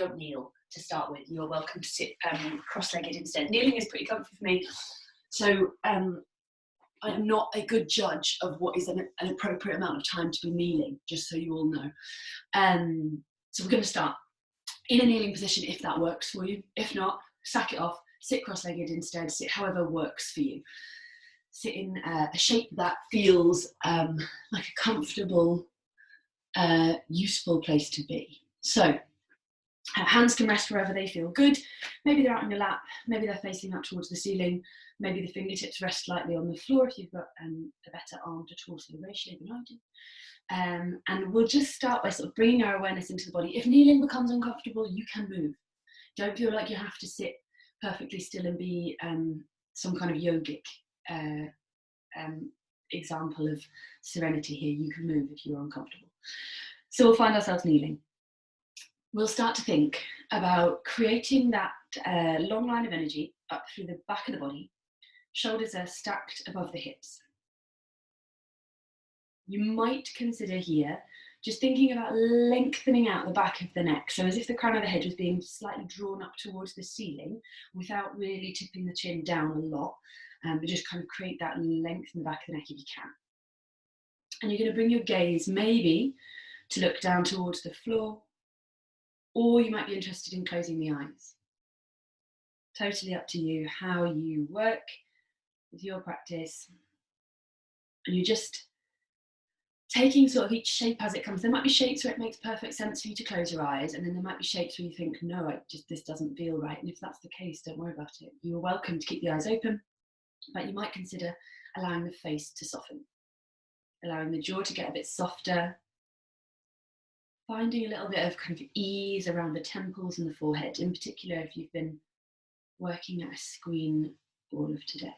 don't kneel to start with. You're welcome to sit cross-legged instead. Kneeling is pretty comfy for me, so I am not a good judge of what is an appropriate amount of time to be kneeling, just so you all know. So we're going to start in a kneeling position if that works for you. If not, sack it off, sit cross-legged instead, sit however works for you. Sit in a shape that feels like a comfortable, useful place to be. So hands can rest wherever they feel good. Maybe they're out on your lap, maybe they're facing up towards the ceiling, maybe the fingertips rest lightly on the floor if you've got a better arm to torso ratio than I do. And we'll just start by sort of bringing our awareness into the body. If kneeling becomes uncomfortable, you can move. Don't feel like you have to sit perfectly still and be some kind of yogic example of serenity here. You can move if you're uncomfortable. So we'll find ourselves kneeling. We'll start to think about creating that long line of energy up through the back of the body. Shoulders are stacked above the hips. You might consider here just thinking about lengthening out the back of the neck, so as if the crown of the head was being slightly drawn up towards the ceiling without really tipping the chin down a lot, but just kind of create that length in the back of the neck if you can. And you're going to bring your gaze maybe to look down towards the floor, or you might be interested in closing the eyes. Totally up to you how you work with your practice. And you're just taking sort of each shape as it comes. There might be shapes where it makes perfect sense for you to close your eyes, and then there might be shapes where you think, no, this doesn't feel right. And if that's the case, don't worry about it. You're welcome to keep the eyes open, but you might consider allowing the face to soften, allowing the jaw to get a bit softer, finding a little bit of kind of ease around the temples and the forehead, in particular if you've been working at a screen all of today.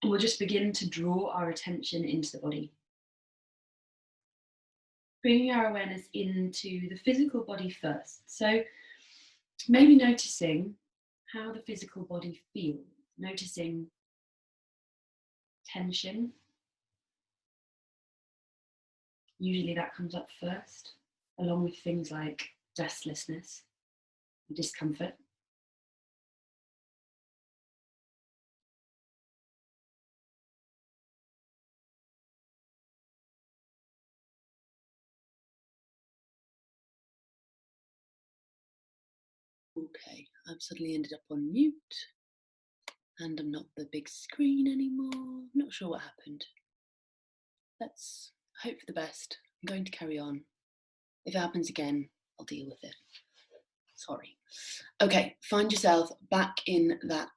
And we'll just begin to draw our attention into the body. Bringing our awareness into the physical body first. So maybe noticing how the physical body feels, noticing tension. Usually that comes up first, along with things like restlessness, discomfort. Okay, I've suddenly ended up on mute and I'm not the big screen anymore. Not sure what happened. Let's hope for the best. I'm going to carry on. If it happens again, I'll deal with it. Sorry. Okay, find yourself back in that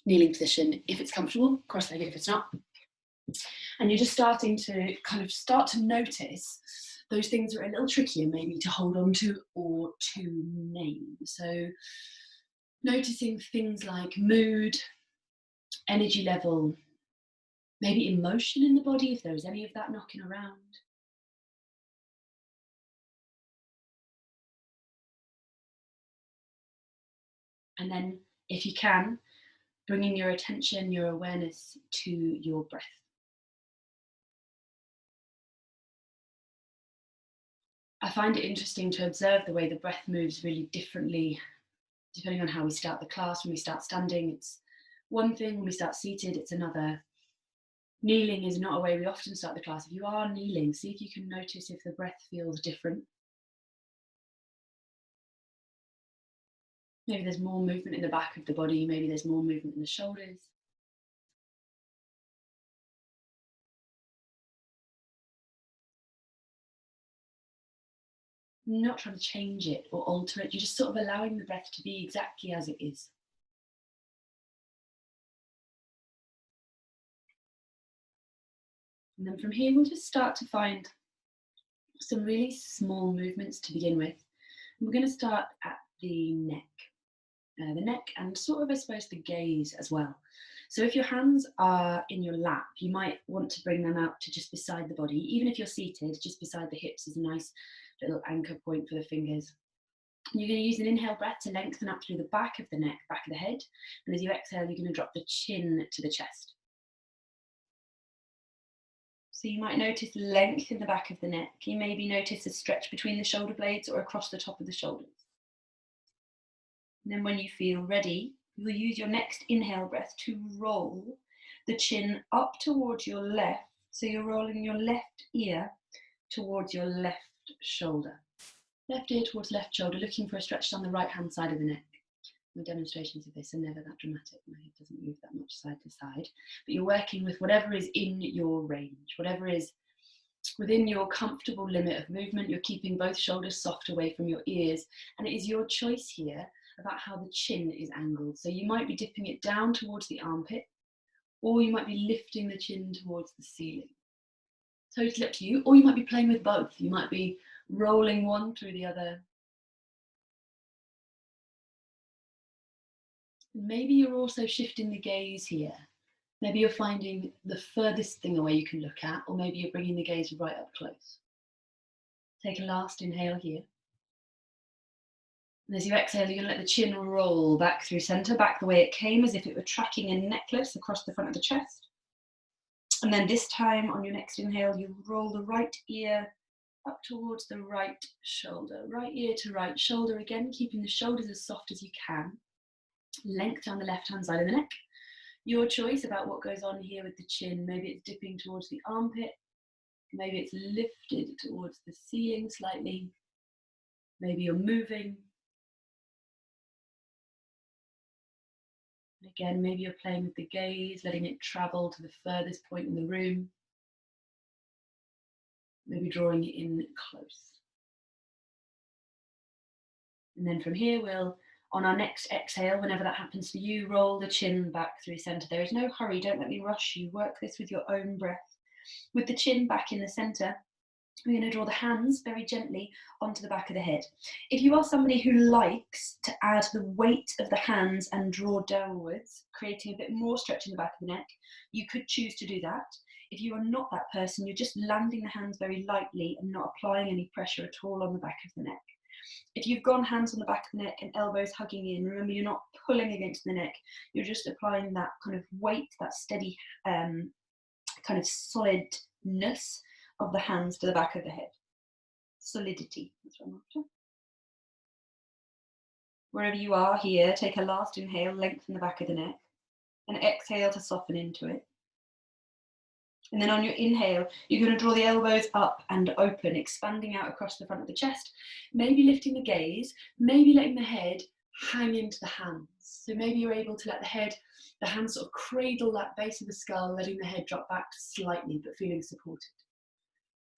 kneeling position. If it's comfortable, cross-legged if it's not. And you're just starting to kind of start to notice those things that are a little trickier maybe to hold on to or to name. So noticing things like mood, energy level, maybe emotion in the body, if there's any of that knocking around. And then, if you can, bringing your attention, your awareness to your breath. I find it interesting to observe the way the breath moves really differently depending on how we start the class. When we start standing, it's one thing. When we start seated, it's another. Kneeling is not a way we often start the class. If you are kneeling, see if you can notice if the breath feels different. Maybe there's more movement in the back of the body, maybe there's more movement in the shoulders. Not trying to change it or alter it, you're just sort of allowing the breath to be exactly as it is. And then from here, we'll just start to find some really small movements to begin with. And we're going to start at the neck. And sort of, I suppose, the gaze as well. So if your hands are in your lap, you might want to bring them out to just beside the body. Even if you're seated, just beside the hips is a nice little anchor point for the fingers. And you're going to use an inhale breath to lengthen up through the back of the neck, back of the head. And as you exhale, you're going to drop the chin to the chest. So you might notice length in the back of the neck. You maybe notice a stretch between the shoulder blades or across the top of the shoulders. And then when you feel ready, you will use your next inhale breath to roll the chin up towards your left. So you're rolling your left ear towards your left shoulder. Left ear towards left shoulder, looking for a stretch down the right-hand side of the neck. My demonstrations of this are never that dramatic. My head doesn't move that much side to side. But you're working with whatever is in your range, whatever is within your comfortable limit of movement. You're keeping both shoulders soft away from your ears. And it is your choice here about how the chin is angled. So you might be dipping it down towards the armpit, or you might be lifting the chin towards the ceiling. Totally up to you. Or you might be playing with both. You might be rolling one through the other. Maybe you're also shifting the gaze here. Maybe you're finding the furthest thing away you can look at, or maybe you're bringing the gaze right up close. Take a last inhale here. And as you exhale, you're going to let the chin roll back through center, back the way it came, as if it were tracking a necklace across the front of the chest. And then this time, on your next inhale, you roll the right ear up towards the right shoulder. Right ear to right shoulder, again, keeping the shoulders as soft as you can. Length down the left-hand side of the neck. Your choice about what goes on here with the chin. Maybe it's dipping towards the armpit. Maybe it's lifted towards the ceiling slightly. Maybe you're moving. And again, maybe you're playing with the gaze, letting it travel to the furthest point in the room. Maybe drawing it in close. And then from here, we'll, on our next exhale, whenever that happens for you, roll the chin back through center. There is no hurry, don't let me rush you. Work this with your own breath. With the chin back in the center, we're going to draw the hands very gently onto the back of the head. If you are somebody who likes to add the weight of the hands and draw downwards, creating a bit more stretch in the back of the neck, you could choose to do that. If you are not that person, you're just landing the hands very lightly and not applying any pressure at all on the back of the neck. If you've gone hands on the back of the neck and elbows hugging in, remember you're not pulling against the neck, you're just applying that kind of weight, that steady kind of solidness of the hands to the back of the head. Solidity, that's what I'm after. Wherever you are here, take a last inhale, lengthen the back of the neck, and exhale to soften into it. And then on your inhale, you're going to draw the elbows up and open, expanding out across the front of the chest, maybe lifting the gaze, maybe letting the head hang into the hands. So maybe you're able to let the hands sort of cradle that base of the skull, letting the head drop back slightly, but feeling supported.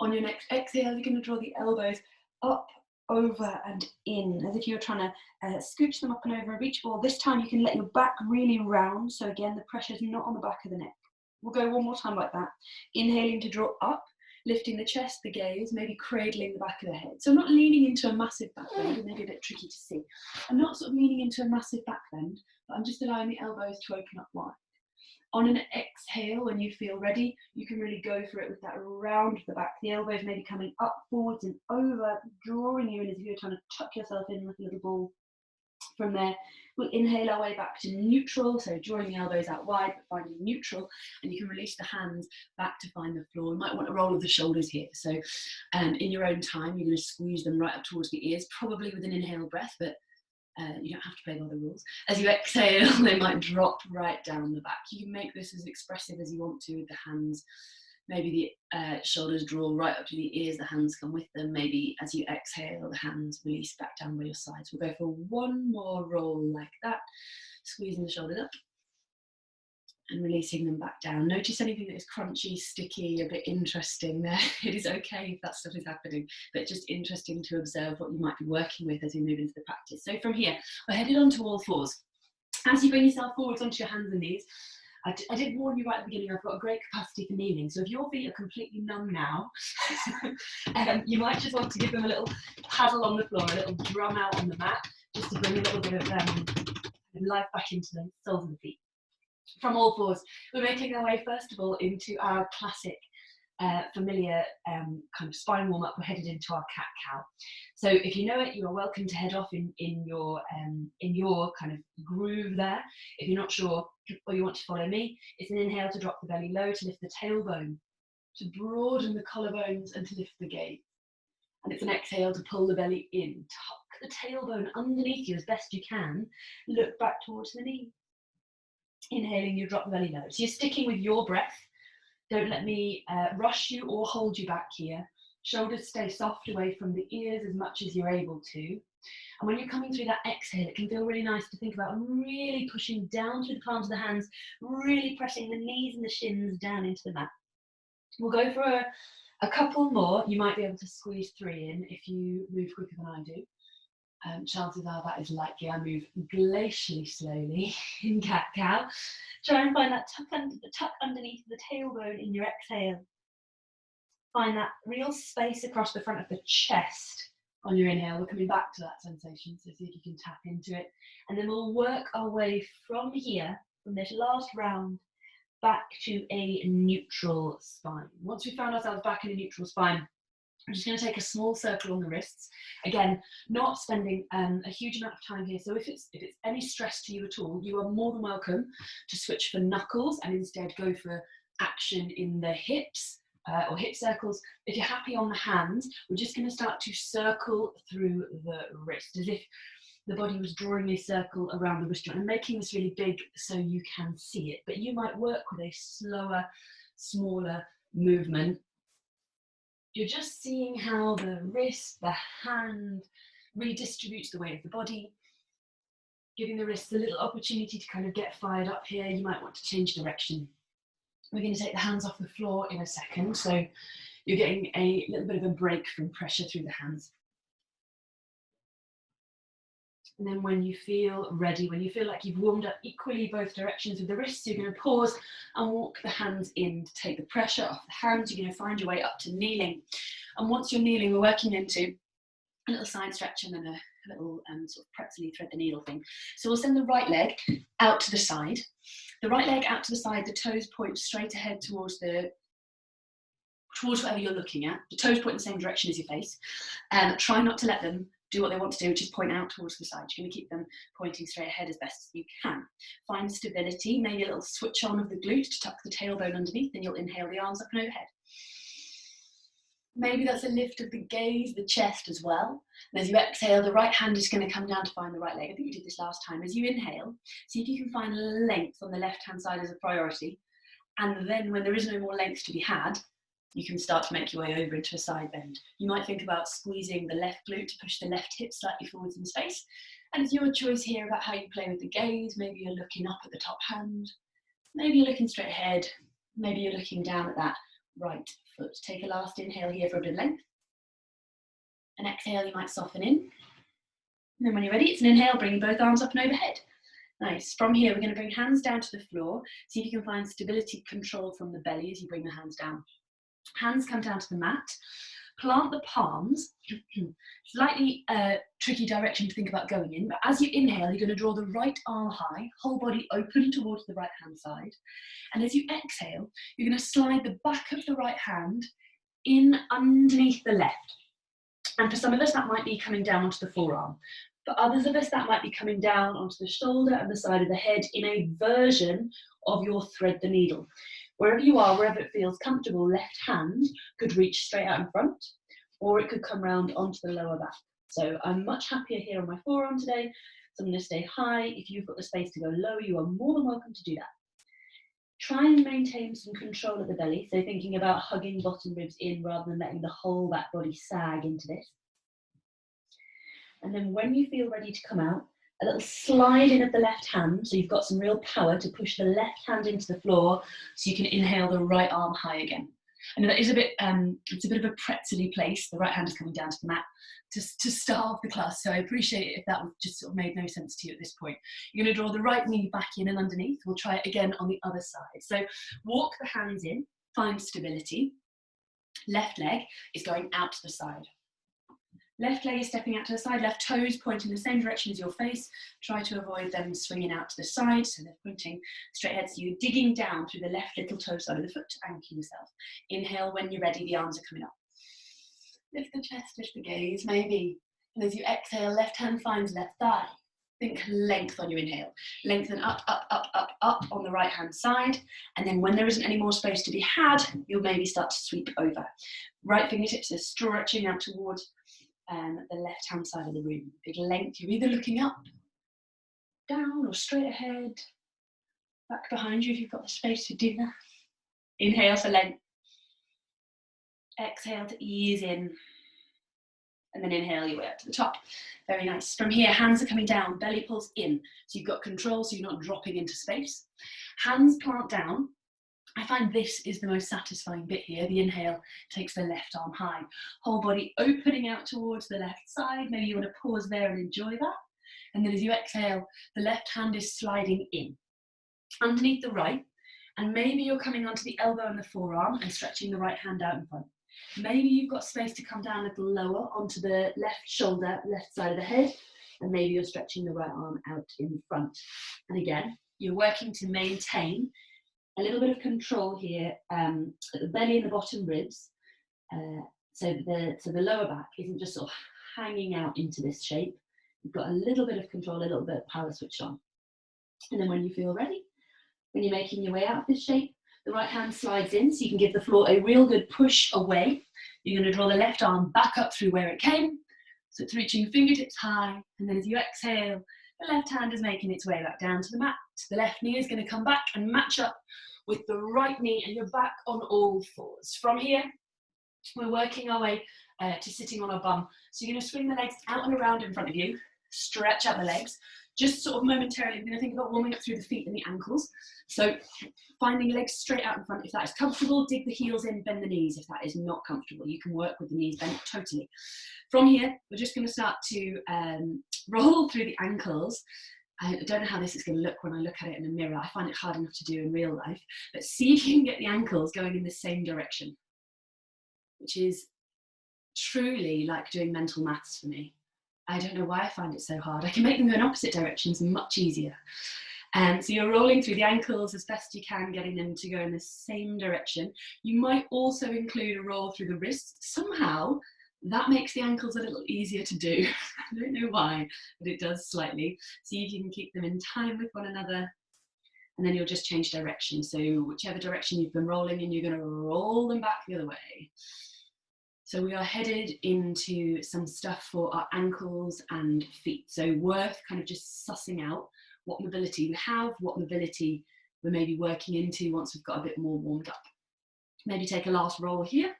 On your next exhale, you're going to draw the elbows up, over and in, as if you're trying to scooch them up and over a beach ball. This time you can let your back really round, so again, the pressure is not on the back of the neck. We'll go one more time like that. Inhaling to draw up, lifting the chest, the gaze, maybe cradling the back of the head. So I'm not leaning into a massive back bend, maybe a bit tricky to see. I'm not sort of leaning into a massive back bend, but I'm just allowing the elbows to open up wide. On an exhale, when you feel ready, you can really go for it with that round of the back. The elbows maybe coming up, forwards and over, drawing you in as if you're trying to tuck yourself in like a little ball. From there, we'll inhale our way back to neutral, so drawing the elbows out wide, but finding neutral, and you can release the hands back to find the floor. You might want a roll of the shoulders here, so in your own time, you're going to squeeze them right up towards the ears, probably with an inhale breath, but you don't have to play by the rules. As you exhale, they might drop right down the back. You can make this as expressive as you want to with the hands. Maybe the shoulders draw right up to the ears, the hands come with them. Maybe as you exhale, the hands release back down by your sides. We'll go for one more roll like that, squeezing the shoulders up and releasing them back down. Notice anything that is crunchy, sticky, a bit interesting there. It is okay if that stuff is happening, but just interesting to observe what you might be working with as we move into the practice. So from here, we're headed onto all fours. As you bring yourself forwards onto your hands and knees, I did warn you right at the beginning, I've got a great capacity for kneeling. So if your feet are completely numb now, you might just want to give them a little paddle on the floor, a little drum out on the mat, just to bring a little bit of life back into the soles of the feet. From all fours, we're making our way first of all into our classic familiar kind of spine warm up. We're headed into our cat cow. So if you know it, you are welcome to head off in your kind of groove there. If you're not sure or you want to follow me, it's an inhale to drop the belly low, to lift the tailbone to broaden the collarbones and to lift the gaze. And it's an exhale to pull the belly in. Tuck the tailbone underneath you as best you can. Look back towards the knee. Inhaling, you drop the belly low. So you're sticking with your breath. Don't let me rush you or hold you back here. Shoulders stay soft away from the ears as much as you're able to. And when you're coming through that exhale, it can feel really nice to think about really pushing down through the palms of the hands, really pressing the knees and the shins down into the mat. We'll go for a couple more. You might be able to squeeze 3 in if you move quicker than I do. Chances are that is likely. I move glacially slowly in cat-cow. Try and find that tuck underneath the tailbone in your exhale. Find that real space across the front of the chest on your inhale. We're coming back to that sensation, so see if you can tap into it. And then we'll work our way from here, from this last round, back to a neutral spine. Once we've found ourselves back in a neutral spine, I'm just going to take a small circle on the wrists. Again, not spending a huge amount of time here. So if it's any stress to you at all, you are more than welcome to switch for knuckles and instead go for action in the hips or hip circles. If you're happy on the hands, we're just going to start to circle through the wrist as if the body was drawing a circle around the wrist joint and making this really big so you can see it. But you might work with a slower, smaller movement. You're just seeing how the wrist, the hand redistributes the weight of the body, giving the wrists a little opportunity to kind of get fired up here. You might want to change direction. We're going to take the hands off the floor in a second, so you're getting a little bit of a break from pressure through the hands. And then when you feel ready, when you feel like you've warmed up equally both directions with the wrists, you're going to pause and walk the hands in to take the pressure off the hands. You're going to find your way up to kneeling. And once you're kneeling, we're working into a little side stretch and then a little sort of pretzel-y thread the needle thing. So we'll send the right leg out to the side. The right leg out to the side, the toes point straight ahead towards whatever you're looking at. The toes point in the same direction as your face. Try not to let them do what they want to do, which is point out towards the side. You're going to keep them pointing straight ahead as best as you can. Find stability, maybe a little switch on of the glute to tuck the tailbone underneath, then you'll inhale the arms up and overhead. Maybe that's a lift of the gaze, the chest as well. And as you exhale, the right hand is going to come down to find the right leg. I think we did this last time. As you inhale, see if you can find length on the left-hand side as a priority. And then when there is no more length to be had, you can start to make your way over into a side bend. You might think about squeezing the left glute to push the left hip slightly forwards in space. And it's your choice here about how you play with the gaze. Maybe you're looking up at the top hand. Maybe you're looking straight ahead. Maybe you're looking down at that right foot. Take a last inhale here for a bit of length. An exhale, you might soften in. And then when you're ready, it's an inhale, bringing both arms up and overhead. Nice. From here, we're going to bring hands down to the floor. See if you can find stability control from the belly as you bring the hands down. Hands come down to the mat. Plant the palms. Slightly tricky direction to think about going in, but as you inhale, you're going to draw the right arm high, whole body open towards the right hand side. And as you exhale, you're going to slide the back of the right hand in underneath the left. And for some of us, that might be coming down onto the forearm. For others of us, that might be coming down onto the shoulder and the side of the head in a version of your thread the needle. Wherever you are, wherever it feels comfortable, left hand could reach straight out in front, or it could come round onto the lower back. So I'm much happier here on my forearm today, so I'm going to stay high. If you've got the space to go lower, you are more than welcome to do that. Try and maintain some control at the belly, so thinking about hugging bottom ribs in rather than letting the whole back body sag into this. And then when you feel ready to come out, a little slide in of the left hand, so you've got some real power to push the left hand into the floor so you can inhale the right arm high again. I know that is it's a bit of a pretzel-y place. The right hand is coming down to the mat to start off the class, so I appreciate it if that just sort of made no sense to you at this point. You're going to draw the right knee back in and underneath. We'll try it again on the other side. So walk the hands in, find stability. Left leg is going out to the side. Left leg is stepping out to the side, left toes pointing the same direction as your face. Try to avoid them swinging out to the side, so they're pointing straight ahead. So you're digging down through the left little toe side of the foot to anchor yourself. Inhale when you're ready, the arms are coming up. Lift the chest, lift the gaze, maybe. And as you exhale, left hand finds left thigh. Think length on your inhale. Lengthen up, up, up, up, up on the right hand side. And then when there isn't any more space to be had, you'll maybe start to sweep over. Right fingertips are stretching out towards the left hand side of the room. Big length. You're either looking up, down, or straight ahead. Back behind you if you've got the space to do that. Inhale for length. Exhale to ease in. And then inhale your way up to the top. Very nice. From here, hands are coming down, belly pulls in. So you've got control, so you're not dropping into space. Hands plant down. I find this is the most satisfying bit here. The inhale takes the left arm high. Whole body opening out towards the left side. Maybe you want to pause there and enjoy that. And then as you exhale, the left hand is sliding in, underneath the right. And maybe you're coming onto the elbow and the forearm and stretching the right hand out in front. Maybe you've got space to come down a little lower onto the left shoulder, left side of the head, and maybe you're stretching the right arm out in front. And again, you're working to maintain a little bit of control here at the belly and the bottom ribs, so the lower back isn't just sort of hanging out into this shape. You've got a little bit of control, a little bit of power switched on. And then when you feel ready, when you're making your way out of this shape, the right hand slides in, so you can give the floor a real good push away. You're going to draw the left arm back up through where it came. So it's reaching fingertips high. And then as you exhale, the left hand is making its way back down to the mat. The left knee is going to come back and match up with the right knee, and you're back on all fours. From here, we're working our way to sitting on our bum. So you're going to swing the legs out and around in front of you, stretch out the legs. Just sort of momentarily, we're going to think about warming up through the feet and the ankles. So finding legs straight out in front. If that is comfortable, dig the heels in, bend the knees. If that is not comfortable, you can work with the knees bent totally. From here, we're just going to start to roll through the ankles. I don't know how this is going to look when I look at it in a mirror. I find it hard enough to do in real life. But see if you can get the ankles going in the same direction, which is truly like doing mental maths for me. I don't know why I find it so hard. I can make them go in opposite directions much easier. So you're rolling through the ankles as best you can, getting them to go in the same direction. You might also include a roll through the wrists. Somehow that makes the ankles a little easier to do. I don't know why, but it does slightly. See if you can keep them in time with one another. And then you'll just change direction. So whichever direction you've been rolling in, you're going to roll them back the other way. So we are headed into some stuff for our ankles and feet. So worth kind of just sussing out what mobility we have, what mobility we're maybe working into once we've got a bit more warmed up. Maybe take a last roll here.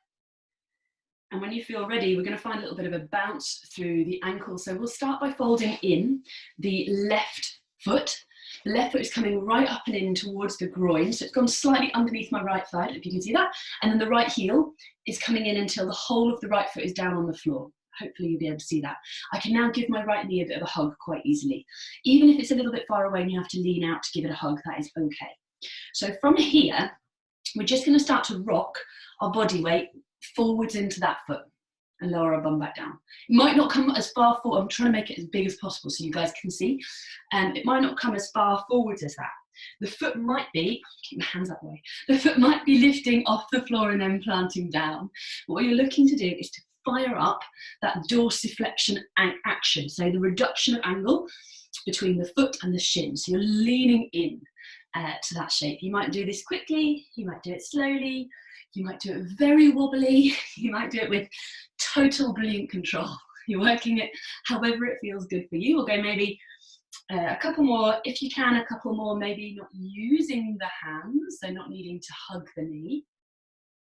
And when you feel ready, we're going to find a little bit of a bounce through the ankle. So we'll start by folding in the left foot. The left foot is coming right up and in towards the groin. So it's gone slightly underneath my right thigh, if you can see that. And then the right heel is coming in until the whole of the right foot is down on the floor. Hopefully you'll be able to see that. I can now give my right knee a bit of a hug quite easily. Even if it's a little bit far away and you have to lean out to give it a hug, that is okay. So from here, we're just going to start to rock our body weight forwards into that foot and lower our bum back down. It might not come as far forward. I'm trying to make it as big as possible so you guys can see. It might not come as far forwards as that. The foot might be, keep my hands that way, the foot might be lifting off the floor and then planting down. What you're looking to do is to fire up that dorsiflexion action, so the reduction of angle between the foot and the shin. So you're leaning in to that shape. You might do this quickly, you might do it slowly, you might do it very wobbly, you might do it with total brilliant control. You're working it however it feels good for you. We'll go maybe a couple more, if you can, a couple more, maybe not using the hands, so not needing to hug the knee.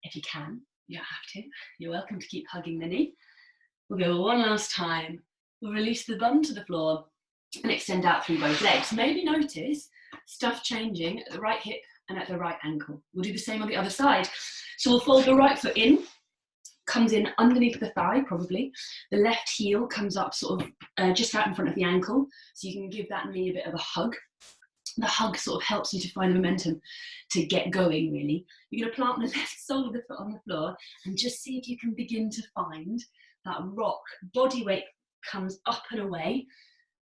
If you can, you don't have to. You're welcome to keep hugging the knee. We'll go one last time. We'll release the bum to the floor and extend out through both legs. Maybe notice stuff changing at the right hip and at the right ankle. We'll do the same on the other side. So we'll fold the right foot in, comes in underneath the thigh probably. The left heel comes up sort of just out in front of the ankle, so you can give that knee a bit of a hug. The hug sort of helps you to find momentum to get going, really. You're going to plant the left sole of the foot on the floor and just see if you can begin to find that rock. Body weight comes up and away.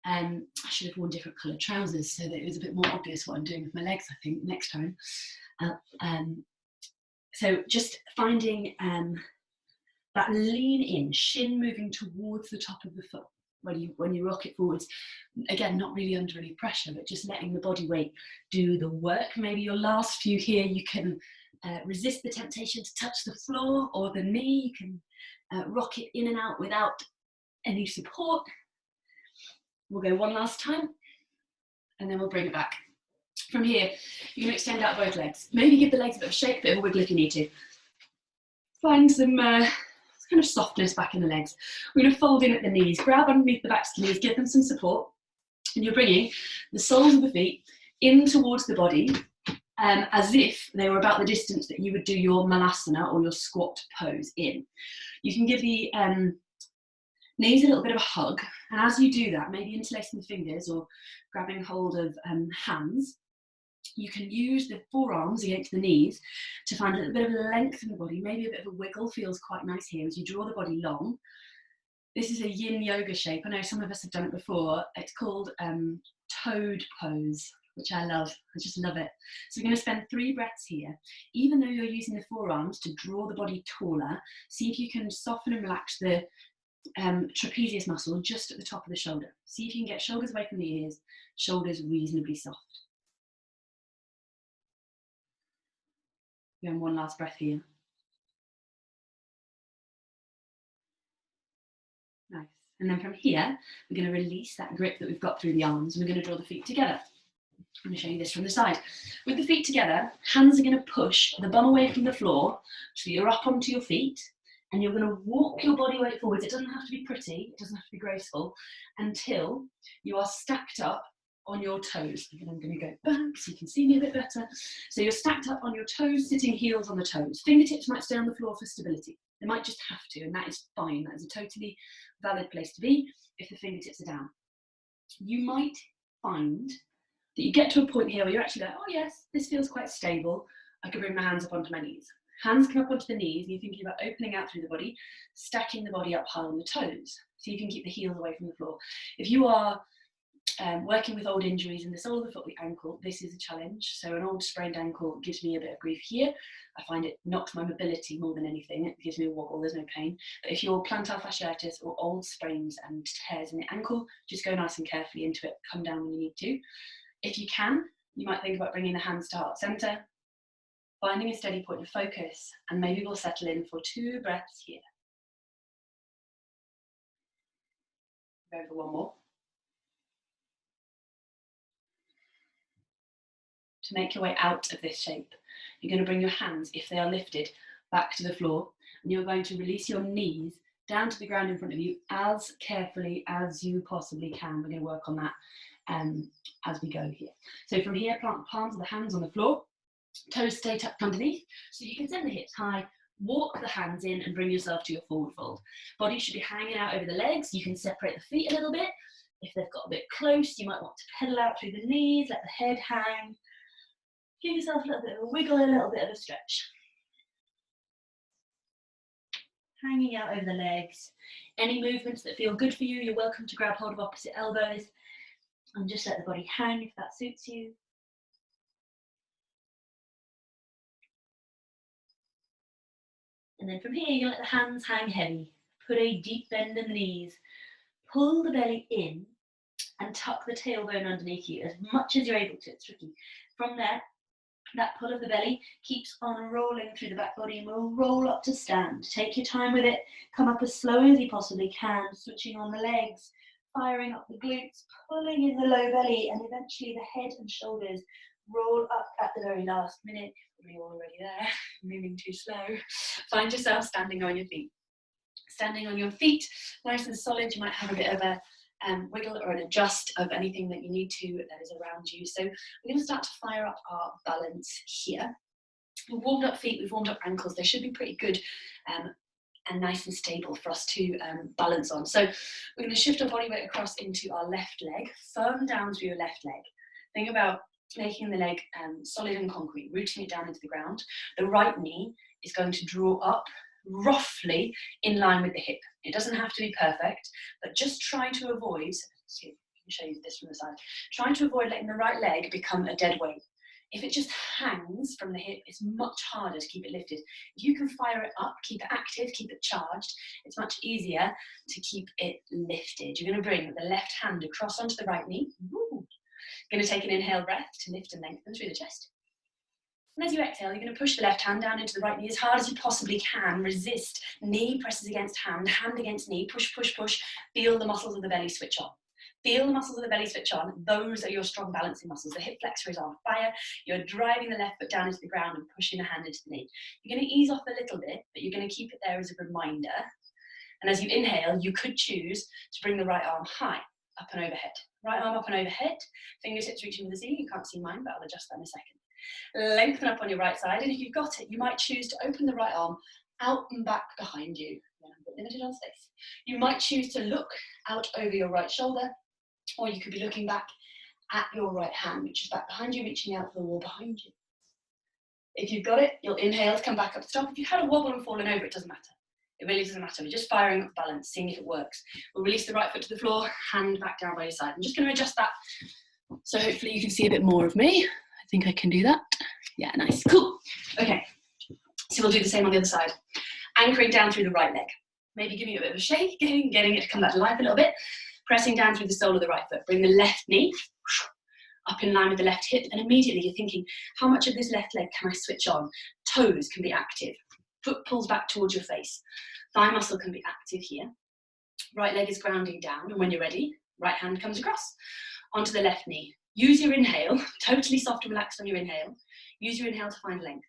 I should have worn different coloured trousers so that it was a bit more obvious what I'm doing with my legs, I think, next time. So just finding that lean in, shin moving towards the top of the foot. when you rock it forwards, again, not really under any pressure, but just letting the body weight do the work. Maybe your last few here, you can resist the temptation to touch the floor or the knee. You can rock it in and out without any support. We'll go one last time, and then we'll bring it back. From here, you can extend out both legs. Maybe give the legs a bit of a shake, a bit of a wiggle if you need to. Find some kind of softness back in the legs. We're going to fold in at the knees, grab underneath the backs of the knees, give them some support, and you're bringing the soles of the feet in towards the body as if they were about the distance that you would do your malasana or your squat pose in. You can give the knees a little bit of a hug, and as you do that, maybe interlacing the fingers or grabbing hold of hands, you can use the forearms against the knees to find a little bit of length in the body. Maybe a bit of a wiggle feels quite nice here as you draw the body long. This is a yin yoga shape. I know some of us have done it before. It's called toad pose, which I love. I just love it. So we're going to spend 3 breaths here. Even though you're using the forearms to draw the body taller, see if you can soften and relax the trapezius muscle just at the top of the shoulder. See if you can get shoulders away from the ears, shoulders reasonably soft. And one last breath here. Nice. And then from here, we're going to release that grip that we've got through the arms, and we're going to draw the feet together. I'm going to show you this from the side. With the feet together, hands are going to push the bum away from the floor, so you're up onto your feet, and you're going to walk your body weight forwards. It doesn't have to be pretty, it doesn't have to be graceful, until you are stacked up on your toes. Again, I'm going to go back so you can see me a bit better. So you're stacked up on your toes, sitting heels on the toes. Fingertips might stay on the floor for stability. They might just have to, and that is fine. That is a totally valid place to be if the fingertips are down. You might find that you get to a point here where you're actually like, oh yes, this feels quite stable. I can bring my hands up onto my knees. Hands come up onto the knees, and you're thinking about opening out through the body, stacking the body up high on the toes. So you can keep the heels away from the floor. If you are working with old injuries in the sole of the foot, the ankle, this is a challenge. So an old sprained ankle gives me a bit of grief here. I find it knocks my mobility more than anything. It gives me a wobble, there's no pain. But if you're plantar fasciitis or old sprains and tears in the ankle, just go nice and carefully into it, come down when you need to. If you can, you might think about bringing the hands to heart center, finding a steady point of focus, and maybe we'll settle in for 2 breaths here. Go for one more. To make your way out of this shape, you're going to bring your hands, if they are lifted, back to the floor, and you're going to release your knees down to the ground in front of you as carefully as you possibly can. We're going to work on that as we go here. So from here, plant the palms of the hands on the floor, toes stay tucked underneath, so you can send the hips high, walk the hands in and bring yourself to your forward fold. Body should be hanging out over the legs. You can separate the feet a little bit. If they've got a bit close, you might want to pedal out through the knees, let the head hang. Give yourself a little bit of a wiggle, a little bit of a stretch. Hanging out over the legs. Any movements that feel good for you, you're welcome to grab hold of opposite elbows and just let the body hang if that suits you. And then from here, you let the hands hang heavy. Put a deep bend in the knees. Pull the belly in and tuck the tailbone underneath you as much as you're able to. It's tricky. From there, that pull of the belly keeps on rolling through the back body, and we'll roll up to stand. Take your time with it. Come up as slow as you possibly can, switching on the legs, firing up the glutes, pulling in the low belly, and eventually the head and shoulders roll up at the very last minute. We're already there, moving too slow. Find yourself standing on your feet. Standing on your feet, nice and solid. You might have a bit of a wiggle or an adjust of anything that you need to that is around you. So we're going to start to fire up our balance here. We've warmed up feet, we've warmed up ankles. They should be pretty good and nice and stable for us to balance on. So we're going to shift our body weight across into our left leg, firm down through your left leg. Think about making the leg solid and concrete, rooting it down into the ground. The right knee is going to draw up roughly in line with the hip. It doesn't have to be perfect, but just try to avoid, see if I can show you this from the side, try to avoid letting the right leg become a dead weight. If it just hangs from the hip, it's much harder to keep it lifted. If you can fire it up, keep it active, keep it charged, it's much easier to keep it lifted. You're going to bring the left hand across onto the right knee. Woo. You're going to take an inhale breath to lift and lengthen through the chest. And as you exhale, you're going to push the left hand down into the right knee as hard as you possibly can. Resist. Knee presses against hand, hand against knee. Push, push, push. Feel the muscles of the belly switch on. Feel the muscles of the belly switch on. Those are your strong balancing muscles. The hip flexor is on fire. You're driving the left foot down into the ground and pushing the hand into the knee. You're going to ease off a little bit, but you're going to keep it there as a reminder. And as you inhale, you could choose to bring the right arm high, up and overhead. Right arm up and overhead. Fingertips reaching for the ceiling. You can't see mine, but I'll adjust that in a second. Lengthen up on your right side, and if you've got it, you might choose to open the right arm out and back behind you. I'm a bit limited on space. You might choose to look out over your right shoulder, or you could be looking back at your right hand, which is back behind you, reaching out for the wall behind you. If you've got it, you'll inhale to come back up to top. If you've had a wobble and fallen over, it doesn't matter. It really doesn't matter. We're just firing up balance, seeing if it works. We'll release the right foot to the floor, hand back down by your side. I'm just going to adjust that so hopefully you can see a bit more of me. I think I can do that. Yeah, nice, cool. Okay, so we'll do the same on the other side. Anchoring down through the right leg. Maybe giving it a bit of a shake, getting it to come back to life a little bit. Pressing down through the sole of the right foot. Bring the left knee up in line with the left hip, and immediately you're thinking, how much of this left leg can I switch on? Toes can be active. Foot pulls back towards your face. Thigh muscle can be active here. Right leg is grounding down, and when you're ready, right hand comes across onto the left knee. Use your inhale, totally soft and relaxed on your inhale. Use your inhale to find length.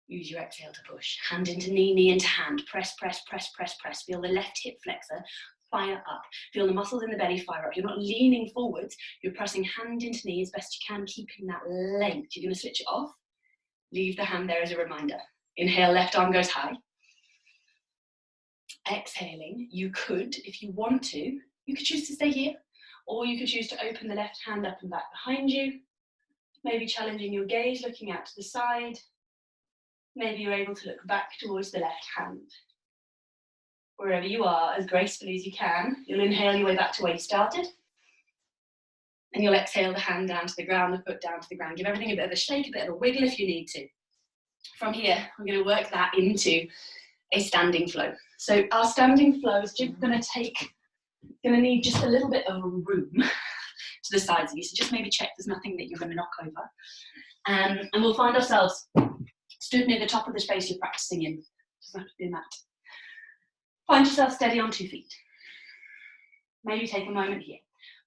Use your exhale to push. Hand into knee, knee into hand. Press, press, press, press, press. Feel the left hip flexor fire up. Feel the muscles in the belly fire up. You're not leaning forwards. You're pressing hand into knee as best you can, keeping that length. You're going to switch it off. Leave the hand there as a reminder. Inhale, left arm goes high. Exhaling, you could, if you want to, you could choose to stay here, or you could choose to open the left hand up and back behind you. Maybe challenging your gaze, looking out to the side. Maybe you're able to look back towards the left hand. Wherever you are, as gracefully as you can, you'll inhale your way back to where you started. And you'll exhale the hand down to the ground, the foot down to the ground. Give everything a bit of a shake, a bit of a wiggle if you need to. From here, we're going to work that into a standing flow. So our standing flow is just going to need just a little bit of room to the sides of you. So just maybe check there's nothing that you're going to knock over. And we'll find ourselves stood near the top of the space you're practicing in. Doesn't have to be a mat. Find yourself steady on 2 feet. Maybe take a moment here.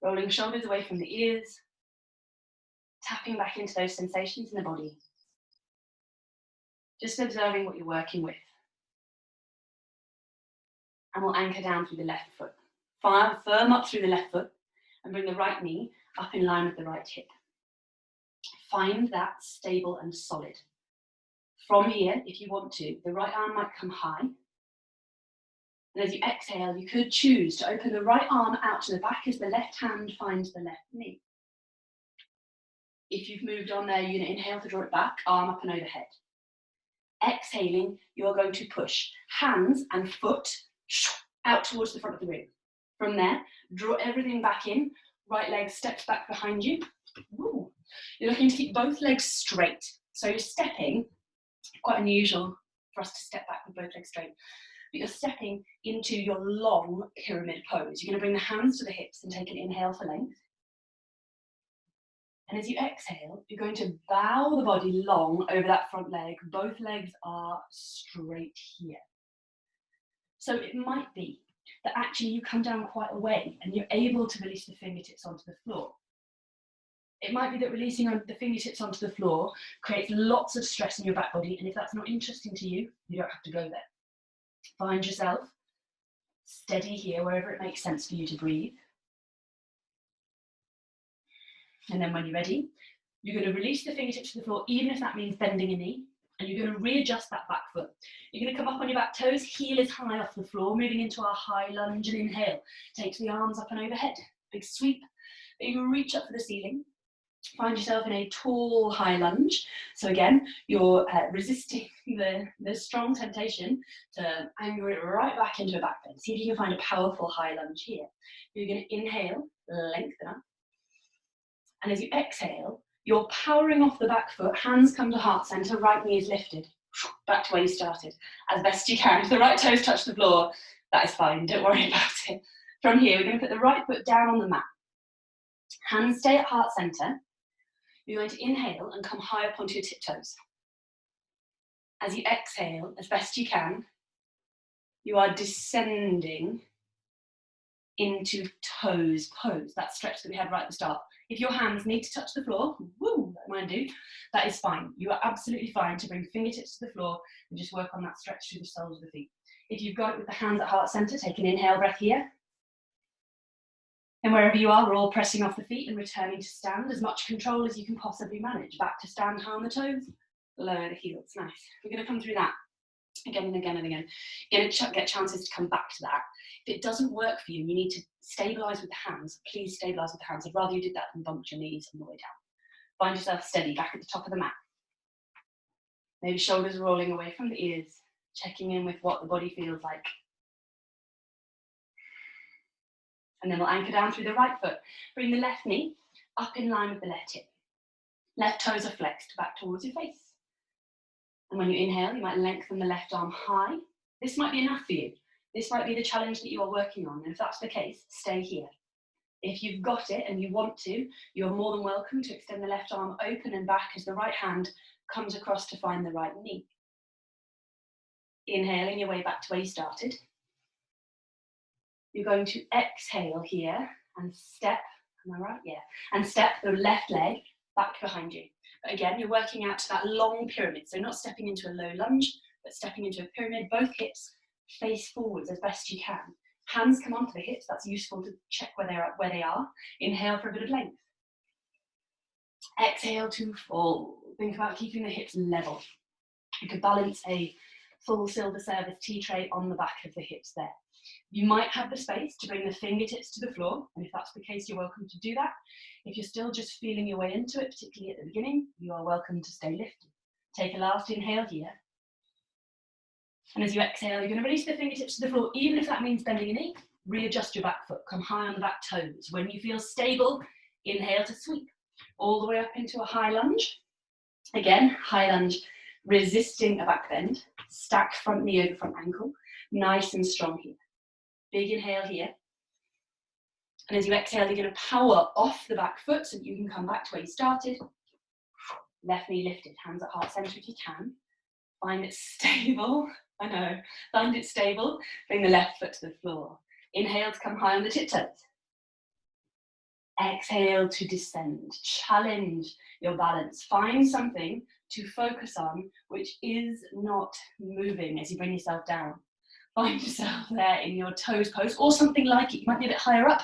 Rolling shoulders away from the ears. Tapping back into those sensations in the body. Just observing what you're working with. And we'll anchor down through the left foot. Firm up through the left foot and bring the right knee up in line with the right hip. Find that stable and solid. From here, if you want to, the right arm might come high. And as you exhale, you could choose to open the right arm out to the back as the left hand finds the left knee. If you've moved on there, you're going to inhale to draw it back, arm up and overhead. Exhaling, you're going to push hands and foot out towards the front of the room. From there, draw everything back in. Right leg steps back behind you. Ooh. You're looking to keep both legs straight. So you're stepping, quite unusual for us to step back with both legs straight. But you're stepping into your long pyramid pose. You're going to bring the hands to the hips and take an inhale for length. And as you exhale, you're going to bow the body long over that front leg. Both legs are straight here. So it might be that actually you come down quite a way and you're able to release the fingertips onto the floor. It might be that releasing the fingertips onto the floor creates lots of stress in your back body, and if that's not interesting to you, you don't have to go there. Find yourself steady here wherever it makes sense for you to breathe. And then when you're ready, you're going to release the fingertips to the floor, even if that means bending a knee, and you're going to readjust that back foot. You're going to come up on your back toes, heel is high off the floor, moving into our high lunge and inhale. Take the arms up and overhead, big sweep. Then you reach up for the ceiling. Find yourself in a tall, high lunge. So again, you're resisting the strong temptation to anchor it right back into a back bend. See if you can find a powerful high lunge here. You're going to inhale, lengthen up. And as you exhale, You're powering off the back foot, hands come to heart center, right knee is lifted. Back to where you started, as best you can. If the right toes touch the floor, that is fine, don't worry about it. From here, we're going to put the right foot down on the mat. Hands stay at heart center. You're going to inhale and come high up onto your tiptoes. As you exhale, as best you can, you are descending into toes pose, that stretch that we had right at the start. If your hands need to touch the floor, woo, like mine do, that is fine. You are absolutely fine to bring fingertips to the floor and just work on that stretch through the soles of the feet. If you've got it with the hands at heart center, take an inhale breath here. And wherever you are, we're all pressing off the feet and returning to stand, as much control as you can possibly manage. Back to stand, high on the toes, lower the heels, nice. We're gonna come through that again and again and again. You're gonna get chances to come back to that. If it doesn't work for you, you need to stabilize with the hands. Please stabilize with the hands. I'd rather you did that than bumped your knees on the way down. Find yourself steady, back at the top of the mat. Maybe shoulders rolling away from the ears, checking in with what the body feels like. And then we'll anchor down through the right foot. Bring the left knee up in line with the left hip. Left toes are flexed back towards your face. And when you inhale, you might lengthen the left arm high. This might be enough for you. This might be the challenge that you are working on. And if that's the case, stay here. If you've got it and you want to, you're more than welcome to extend the left arm open and back as the right hand comes across to find the right knee. Inhaling your way back to where you started. You're going to exhale here and step, am I right? Yeah. And step the left leg back behind you. But again, you're working out to that long pyramid. So not stepping into a low lunge, but stepping into a pyramid, both hips face forwards as best you can. Hands come onto the hips, that's useful to check where they are. Inhale for a bit of length. Exhale to fold. Think about keeping the hips level. You could balance a full silver service tea tray on the back of the hips there. You might have the space to bring the fingertips to the floor, and if that's the case, you're welcome to do that. If you're still just feeling your way into it, particularly at the beginning, you are welcome to stay lifted. Take a last inhale here. And as you exhale, you're going to release the fingertips to the floor, even if that means bending a knee. Readjust your back foot, come high on the back toes. When you feel stable, inhale to sweep all the way up into a high lunge. Again, high lunge, resisting a back bend. Stack front knee over front ankle. Nice and strong here. Big inhale here. And as you exhale, you're going to power off the back foot so that you can come back to where you started. Left knee lifted, hands at heart center if you can. Find it stable. I know. Find it stable. Bring the left foot to the floor. Inhale to come high on the tiptoes. Exhale to descend. Challenge your balance. Find something to focus on which is not moving as you bring yourself down. Find yourself there in your toes pose or something like it. You might be a bit higher up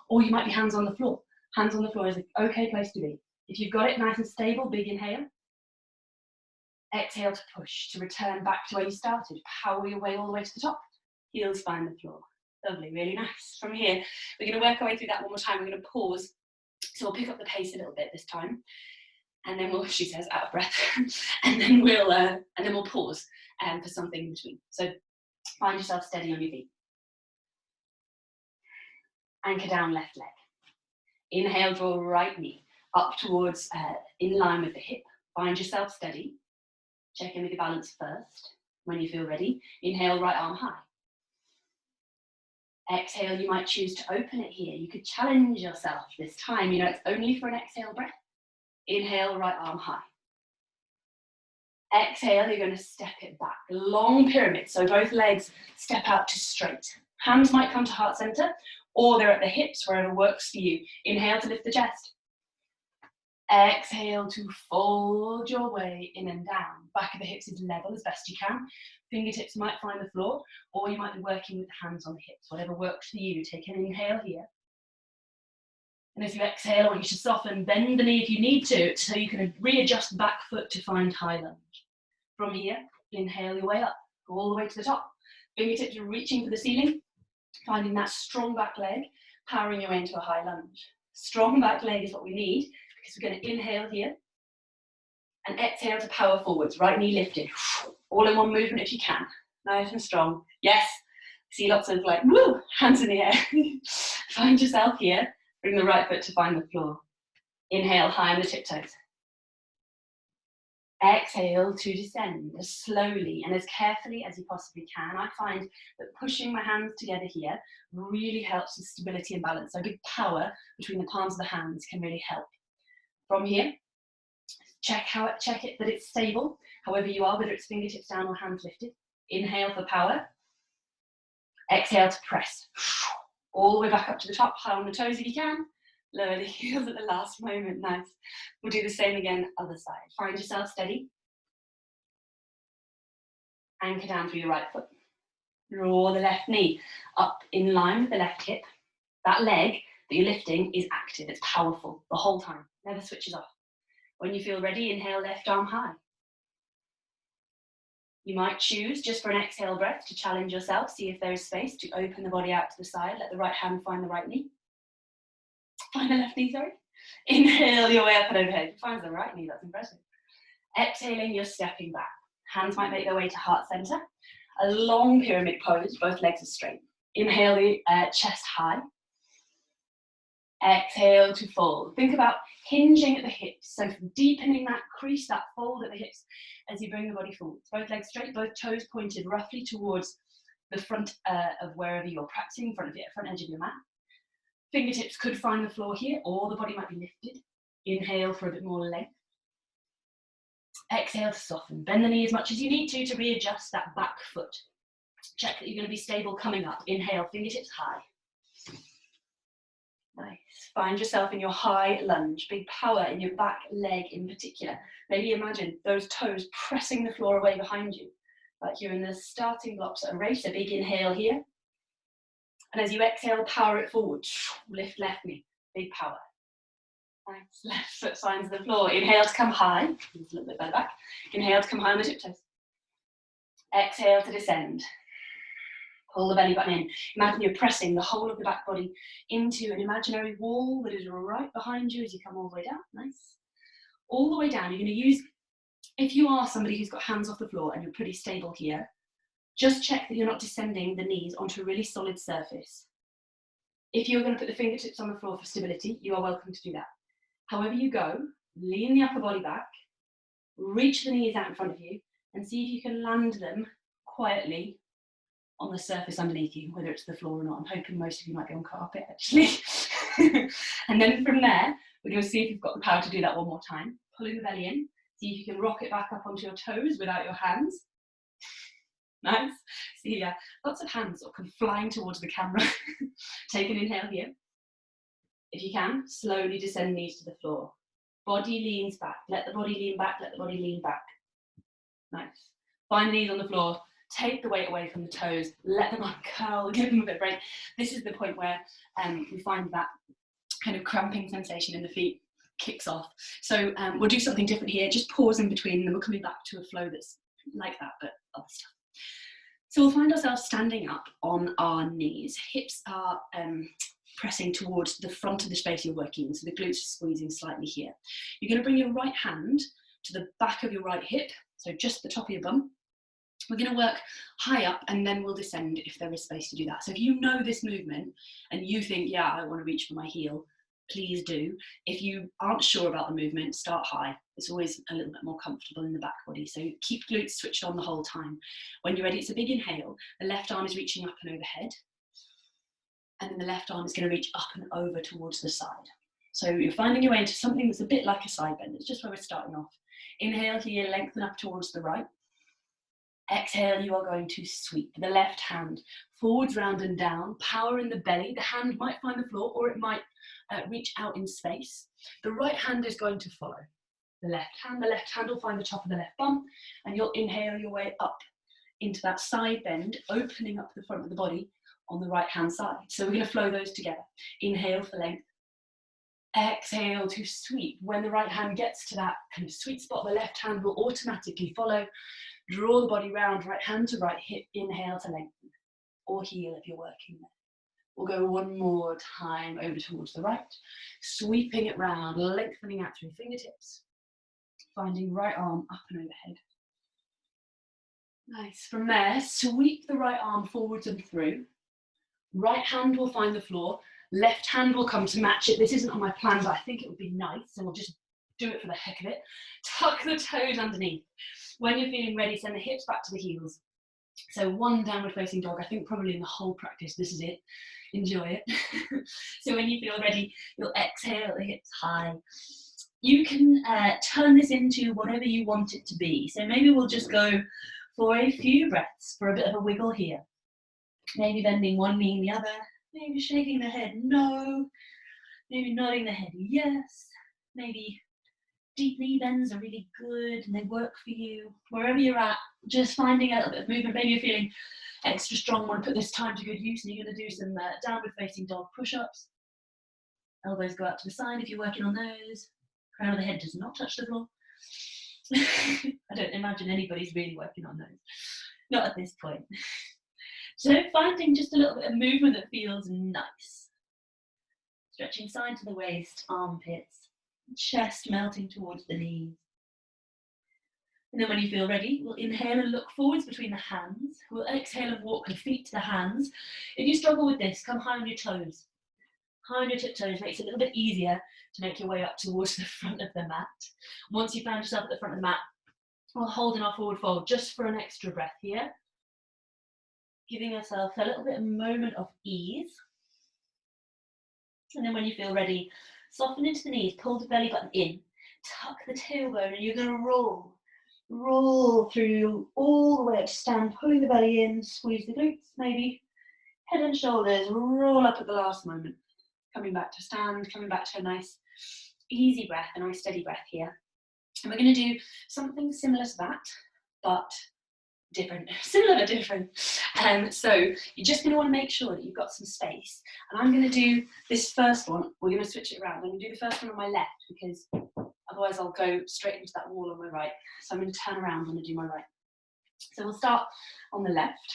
or you might be hands on the floor. Hands on the floor is an okay place to be. If you've got it nice and stable, big inhale. Exhale to push, to return back to where you started. Power your way all the way to the top. Heels find the floor. Lovely, really nice. From here, we're going to work our way through that one more time. We're going to pause. So we'll pick up the pace a little bit this time. And then we'll, she says, out of breath. and then we'll pause for something in between. So find yourself steady on your feet. Anchor down left leg. Inhale, draw right knee up towards, in line with the hip. Find yourself steady. Check in with your balance first. When you feel ready, inhale, right arm high. Exhale, you might choose to open it here. You could challenge yourself this time. You know, it's only for an exhale breath. Inhale, right arm high. Exhale, you're going to step it back. Long pyramid, so both legs step out to straight. Hands might come to heart center, or they're at the hips, wherever works for you. Inhale to lift the chest. Exhale to fold your way in and down. Back of the hips is level as best you can. Fingertips might find the floor, or you might be working with the hands on the hips. Whatever works for you. Take an inhale here. And as you exhale, I want you to soften, bend the knee if you need to, so you can readjust the back foot to find high lunge. From here, inhale your way up, all the way to the top. Fingertips are reaching for the ceiling, finding that strong back leg, powering your way into a high lunge. Strong back leg is what we need, because we're going to inhale here, and exhale to power forwards, right knee lifted. All in one movement if you can. Nice and strong. Yes, see lots of like, woo, hands in the air. Find yourself here. Bring the right foot to find the floor. Inhale, high on the tiptoes. Exhale to descend as slowly and as carefully as you possibly can. I find that pushing my hands together here really helps with stability and balance. So big power between the palms of the hands can really help. From here, check it that it's stable, however you are, whether it's fingertips down or hands lifted. Inhale for power. Exhale to press. All the way back up to the top, high on the toes if you can. Lower the heels at the last moment, nice. We'll do the same again, other side. Find yourself steady. Anchor down through the right foot. Draw the left knee up in line with the left hip. That leg that you're lifting is active, it's powerful the whole time, never switches off. When you feel ready, inhale left arm high. You might choose, just for an exhale breath, to challenge yourself, see if there is space to open the body out to the side, let the right hand find the right knee. Find the left knee, sorry. Inhale your way up and overhead. You find the right knee, that's impressive. Exhaling, you're stepping back. Hands might make their way to heart center. A long pyramid pose, both legs are straight. Inhale the chest high. Exhale to fold. Think about hinging at the hips, so deepening that crease, that fold at the hips as you bring the body forward. Both legs straight, both toes pointed roughly towards the front of wherever you're practicing, front edge of your mat. Fingertips could find the floor here, or the body might be lifted. Inhale for a bit more length. Exhale to soften. Bend the knee as much as you need to readjust that back foot. Check that you're going to be stable coming up. Inhale, fingertips high. Nice. Find yourself in your high lunge. Big power in your back leg in particular. Maybe imagine those toes pressing the floor away behind you, like you're in the starting blocks at a race. A big inhale here. And as you exhale, power it forward. Lift left knee. Big power. Nice. Left foot finds the floor. Inhale to come high. It's a little bit better back. Inhale to come high on the tiptoes. Exhale to descend. Pull the belly button in. Imagine you're pressing the whole of the back body into an imaginary wall that is right behind you as you come all the way down. Nice. All the way down, you're going to use, if you are somebody who's got hands off the floor and you're pretty stable here, just check that you're not descending the knees onto a really solid surface. If you're going to put the fingertips on the floor for stability, you are welcome to do that. However you go, lean the upper body back, reach the knees out in front of you, and see if you can land them quietly on the surface underneath you, whether it's the floor or not. I'm hoping most of you might be on carpet, actually. And then from there, we're going to see if you've got the power to do that one more time. Pulling the belly in, see if you can rock it back up onto your toes without your hands. Nice. See, lots of hands sort of come flying towards the camera. Take an inhale here. If you can, slowly descend knees to the floor. Body leans back. Let the body lean back. Let the body lean back. Nice. Find the knees on the floor. Take the weight away from the toes. Let them uncurl. Give them a bit of break. This is the point where we find that kind of cramping sensation in the feet kicks off. So we'll do something different here. Just pause in between, and then we're coming back to a flow that's like that, but other stuff. So we'll find ourselves standing up on our knees. Hips are pressing towards the front of the space you're working in, so the glutes are squeezing slightly here. You're going to bring your right hand to the back of your right hip, so just the top of your bum. We're going to work high up, and then we'll descend if there is space to do that. So if you know this movement and you think, yeah, I want to reach for my heel, please do. If you aren't sure about the movement, start high. It's always a little bit more comfortable in the back body. So keep glutes switched on the whole time. When you're ready, it's a big inhale. The left arm is reaching up and overhead. And then the left arm is going to reach up and over towards the side. So you're finding your way into something that's a bit like a side bend. It's just where we're starting off. Inhale here, lengthen up towards the right. Exhale, you are going to sweep the left hand forwards, round and down, power in the belly. The hand might find the floor, or it might reach out in space. The right hand is going to follow the left hand. The left hand will find the top of the left bum, and you'll inhale your way up into that side bend, opening up the front of the body on the right hand side. So we're going to flow those together. Inhale for length. Exhale to sweep. When the right hand gets to that kind of sweet spot, the left hand will automatically follow. Draw the body round, right hand to right hip, inhale to lengthen, or heel if you're working there. We'll go one more time over towards the right, sweeping it round, lengthening out through fingertips, finding right arm up and overhead. Nice. From there, sweep the right arm forwards and through. Right hand will find the floor, left hand will come to match it. This isn't on my plan, but I think it would be nice, so we'll just do it for the heck of it. Tuck the toes underneath. When you're feeling ready, send the hips back to the heels. So one downward facing dog. I think probably in the whole practice, this is it. Enjoy it. So when you feel ready, you'll exhale the hips high. You can turn this into whatever you want it to be. So maybe we'll just go for a few breaths for a bit of a wiggle here. Maybe bending one knee and the other. Maybe shaking the head no. Maybe nodding the head yes. Maybe deep knee bends are really good and they work for you. Wherever you're at, just finding a little bit of movement. Maybe you're feeling extra strong, want to put this time to good use, and you're going to do some downward facing dog push-ups. Elbows go out to the side if you're working on those. Crown of the head does not touch the floor. I don't imagine anybody's really working on those. Not at this point. So finding just a little bit of movement that feels nice. Stretching side to the waist, armpits, chest melting towards the knees. And then when you feel ready, we'll inhale and look forwards between the hands. We'll exhale and walk the feet to the hands. If you struggle with this, come high on your toes. High on your tiptoes makes it a little bit easier to make your way up towards the front of the mat. Once you've found yourself at the front of the mat, we'll hold in our forward fold just for an extra breath here. Giving yourself a little bit of moment of ease. And then when you feel ready, soften into the knees, pull the belly button in, tuck the tailbone, and you're going to roll through all the way up to stand, pulling the belly in, squeeze the glutes, maybe head and shoulders, roll up at the last moment. Coming back to stand, coming back to a nice easy breath, a nice steady breath here. And we're going to do something similar to that, but different, similar but different. So you're just going to want to make sure that you've got some space. And I'm going to do this first one. We're going to switch it around. I'm going to do the first one on my left because otherwise I'll go straight into that wall on my right. So I'm going to turn around when I do my right. So we'll start on the left.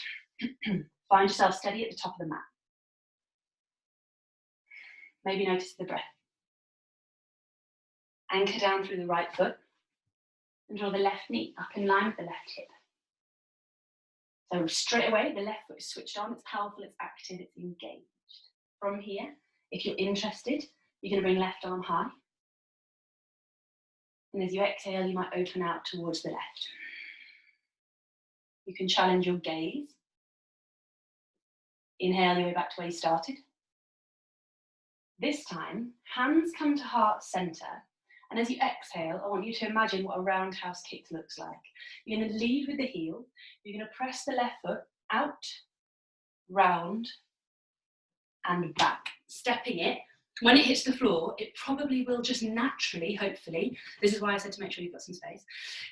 Find yourself steady at the top of the mat. Maybe notice the breath. Anchor down through the right foot and draw the left knee up in line with the left hip. So straight away, the left foot is switched on, it's powerful, it's active, it's engaged. From here, if you're interested, you're going to bring left arm high. And as you exhale, you might open out towards the left. You can challenge your gaze. Inhale your way back to where you started. This time, hands come to heart center. And as you exhale, I want you to imagine what a roundhouse kick looks like. You're going to lead with the heel. You're going to press the left foot out, round, and back. Stepping it. When it hits the floor, it probably will just naturally, hopefully, this is why I said to make sure you've got some space,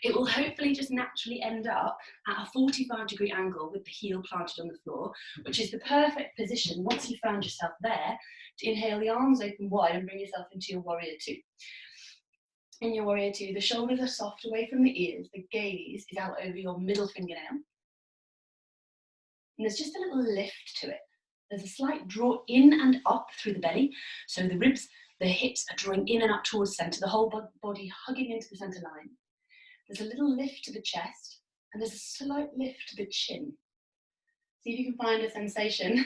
it will hopefully just naturally end up at a 45-degree angle with the heel planted on the floor, which is the perfect position, once you've found yourself there, to inhale the arms open wide and bring yourself into your warrior two. In your warrior two, the shoulders are soft away from the ears, the gaze is out over your middle fingernail, and there's just a little lift to it. There's a slight draw in and up through the belly, so the ribs, the hips are drawing in and up towards center, the whole body hugging into the center line. There's a little lift to the chest, and there's a slight lift to the chin. See if you can find a sensation.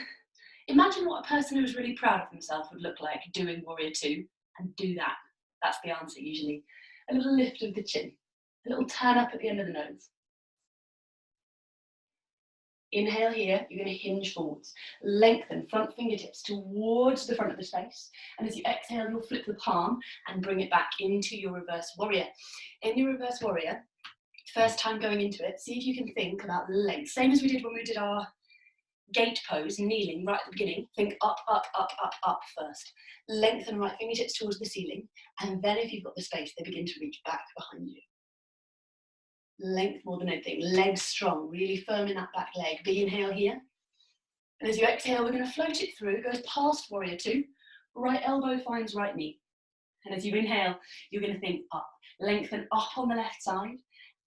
Imagine what a person who's really proud of themselves would look like doing warrior two, and do that. That's the answer usually. A little lift of the chin, a little turn up at the end of the nose. Inhale here, you're going to hinge forwards. Lengthen front fingertips towards the front of the space. And as you exhale, you'll flip the palm and bring it back into your reverse warrior. In your reverse warrior, first time going into it, see if you can think about length. Same as we did when we did our gate pose, kneeling right at the beginning. Think up, up, up, up, up first. Lengthen right fingertips towards the ceiling. And then if you've got the space, they begin to reach back behind you. Length more than anything, legs strong, really firm in that back leg. Big inhale here. And as you exhale, we're going to float it through. It goes past warrior two. Right elbow finds right knee. And as you inhale, you're going to think up. Lengthen up on the left side.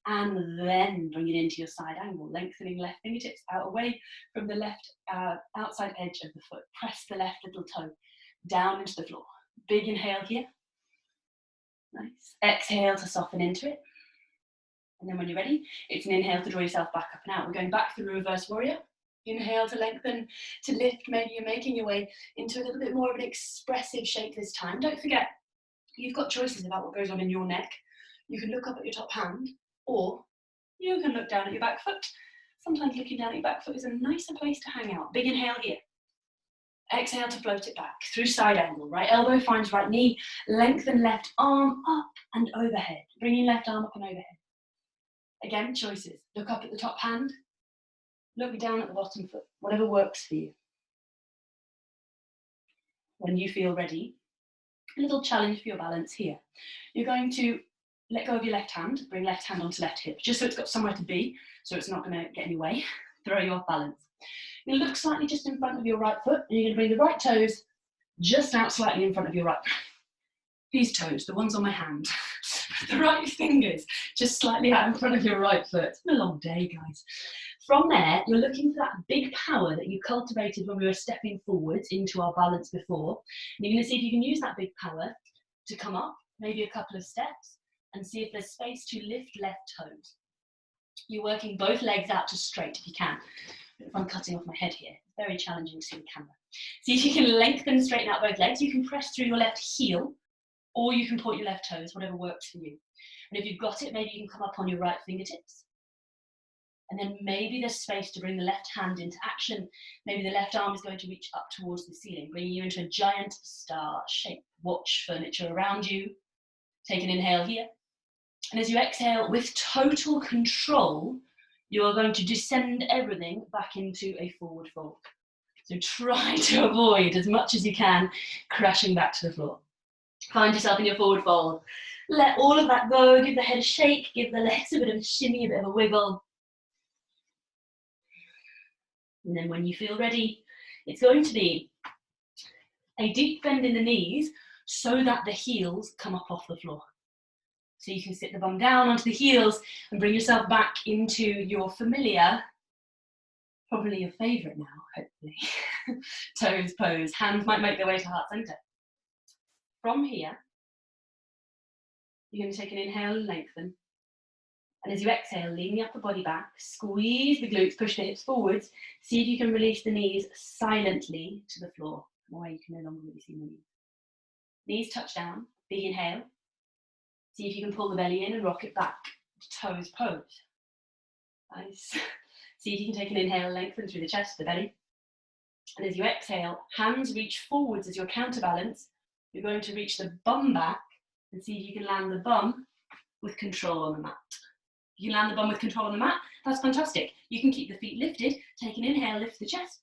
And then bring it into your side angle. Lengthening left fingertips out away from the left outside edge of the foot. Press the left little toe down into the floor. Big inhale here. Nice. Exhale to soften into it. And then when you're ready, it's an inhale to draw yourself back up and out. We're going back through reverse warrior. Inhale to lengthen, to lift. Maybe you're making your way into a little bit more of an expressive shape this time. Don't forget, You've got choices about what goes on in your neck. You can look up at your top hand, or you can look down at your back foot. Sometimes looking down at your back foot is a nicer place to hang out. Big inhale here. Exhale to float it back through side angle. Right elbow finds right knee. Lengthen left arm up and overhead. Bringing left arm up and overhead. Again, choices. Look up at the top hand. Look down at the bottom foot. Whatever works for you. When you feel ready, a little challenge for your balance here. You're going to let go of your left hand. Bring left hand onto left hip, just so it's got somewhere to be, so it's not going to get in your way. Throw you off balance. You're going to look slightly just in front of your right foot, and you're going to bring the right toes just out slightly in front of your right. These toes, the ones on my hand, the right fingers just slightly out in front of your right foot. It's been a long day, guys. From there, you're looking for that big power that you cultivated when we were stepping forwards into our balance before. And you're going to see if you can use that big power to come up, maybe a couple of steps, and see if there's space to lift left toes. You're working both legs out to straight if you can. If I'm cutting off my head here, it's very challenging to see the camera. See if you can lengthen and straighten out both legs. You can press through your left heel, or you can point your left toes, whatever works for you. And if you've got it, maybe you can come up on your right fingertips. And then maybe there's space to bring the left hand into action. Maybe the left arm is going to reach up towards the ceiling, bringing you into a giant star shape. Watch furniture around you. Take an inhale here. And as you exhale with total control, you are going to descend everything back into a forward fold. So try to avoid, as much as you can, crashing back to the floor. Find yourself in your forward fold. Let all of that go. Give the head a shake. Give the legs a bit of a shimmy, a bit of a wiggle. And then when you feel ready, it's going to be a deep bend in the knees so that the heels come up off the floor. So you can sit the bum down onto the heels and bring yourself back into your familiar, probably your favourite now, hopefully, toes pose. Hands might make their way to heart centre. From here, you're going to take an inhale and lengthen. And as you exhale, lean the upper body back, squeeze the glutes, push the hips forwards. See if you can release the knees silently to the floor. Where you can no longer really see the knees. Knees touch down, big inhale. See if you can pull the belly in and rock it back. Toes pose. Nice. See if you can take an inhale, lengthen through the chest, the belly. And as you exhale, hands reach forwards as your counterbalance. You're going to reach the bum back and see if you can land the bum with control on the mat. If you can land the bum with control on the mat, that's fantastic. You can keep the feet lifted. Take an inhale, lift the chest.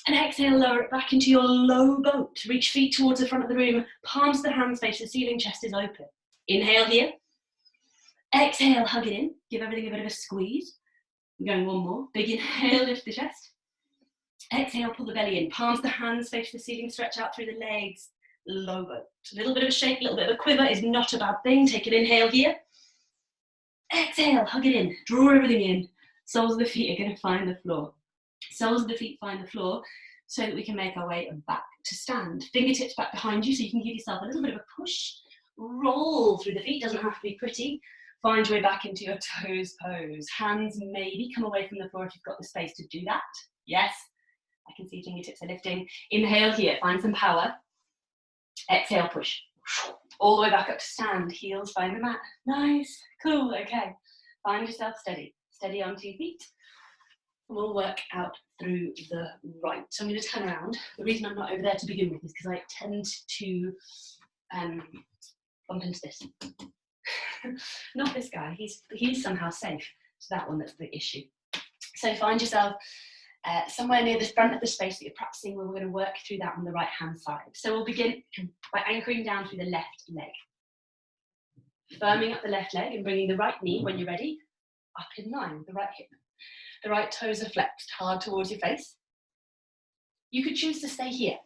And exhale, lower it back into your low boat. Reach feet towards the front of the room. Palms to the hands face the ceiling, chest is open. Inhale here. Exhale, hug it in. Give everything a bit of a squeeze. We're going one more. Big inhale, lift the chest. Exhale, pull the belly in. Palms to the hands face the ceiling, stretch out through the legs. Low boat. A little bit of a shake, a little bit of a quiver is not a bad thing. Take an inhale here. Exhale, hug it in. Draw everything in. Soles of the feet are going to find the floor. Soles of the feet find the floor so that we can make our way back to stand. Fingertips back behind you so you can give yourself a little bit of a push. Roll through the feet, doesn't have to be pretty. Find your way back into your toes pose. Hands maybe come away from the floor if you've got the space to do that. Yes, I can see fingertips are lifting. Inhale here, find some power. Exhale, push. All the way back up to stand. Heels find the mat. Nice, cool, okay. Find yourself steady. Steady on 2 feet. We'll work out through the right. So I'm going to turn around. The reason I'm not over there to begin with is because I tend to bump into this. Not this guy, he's somehow safe. It's that one that's the issue. So find yourself somewhere near the front of the space that you're practicing where we're going to work through that on the right hand side. So we'll begin by anchoring down through the left leg. Firming up the left leg and bringing the right knee, when you're ready, up in line with the right hip. The right toes are flexed hard towards your face. You could choose to stay here.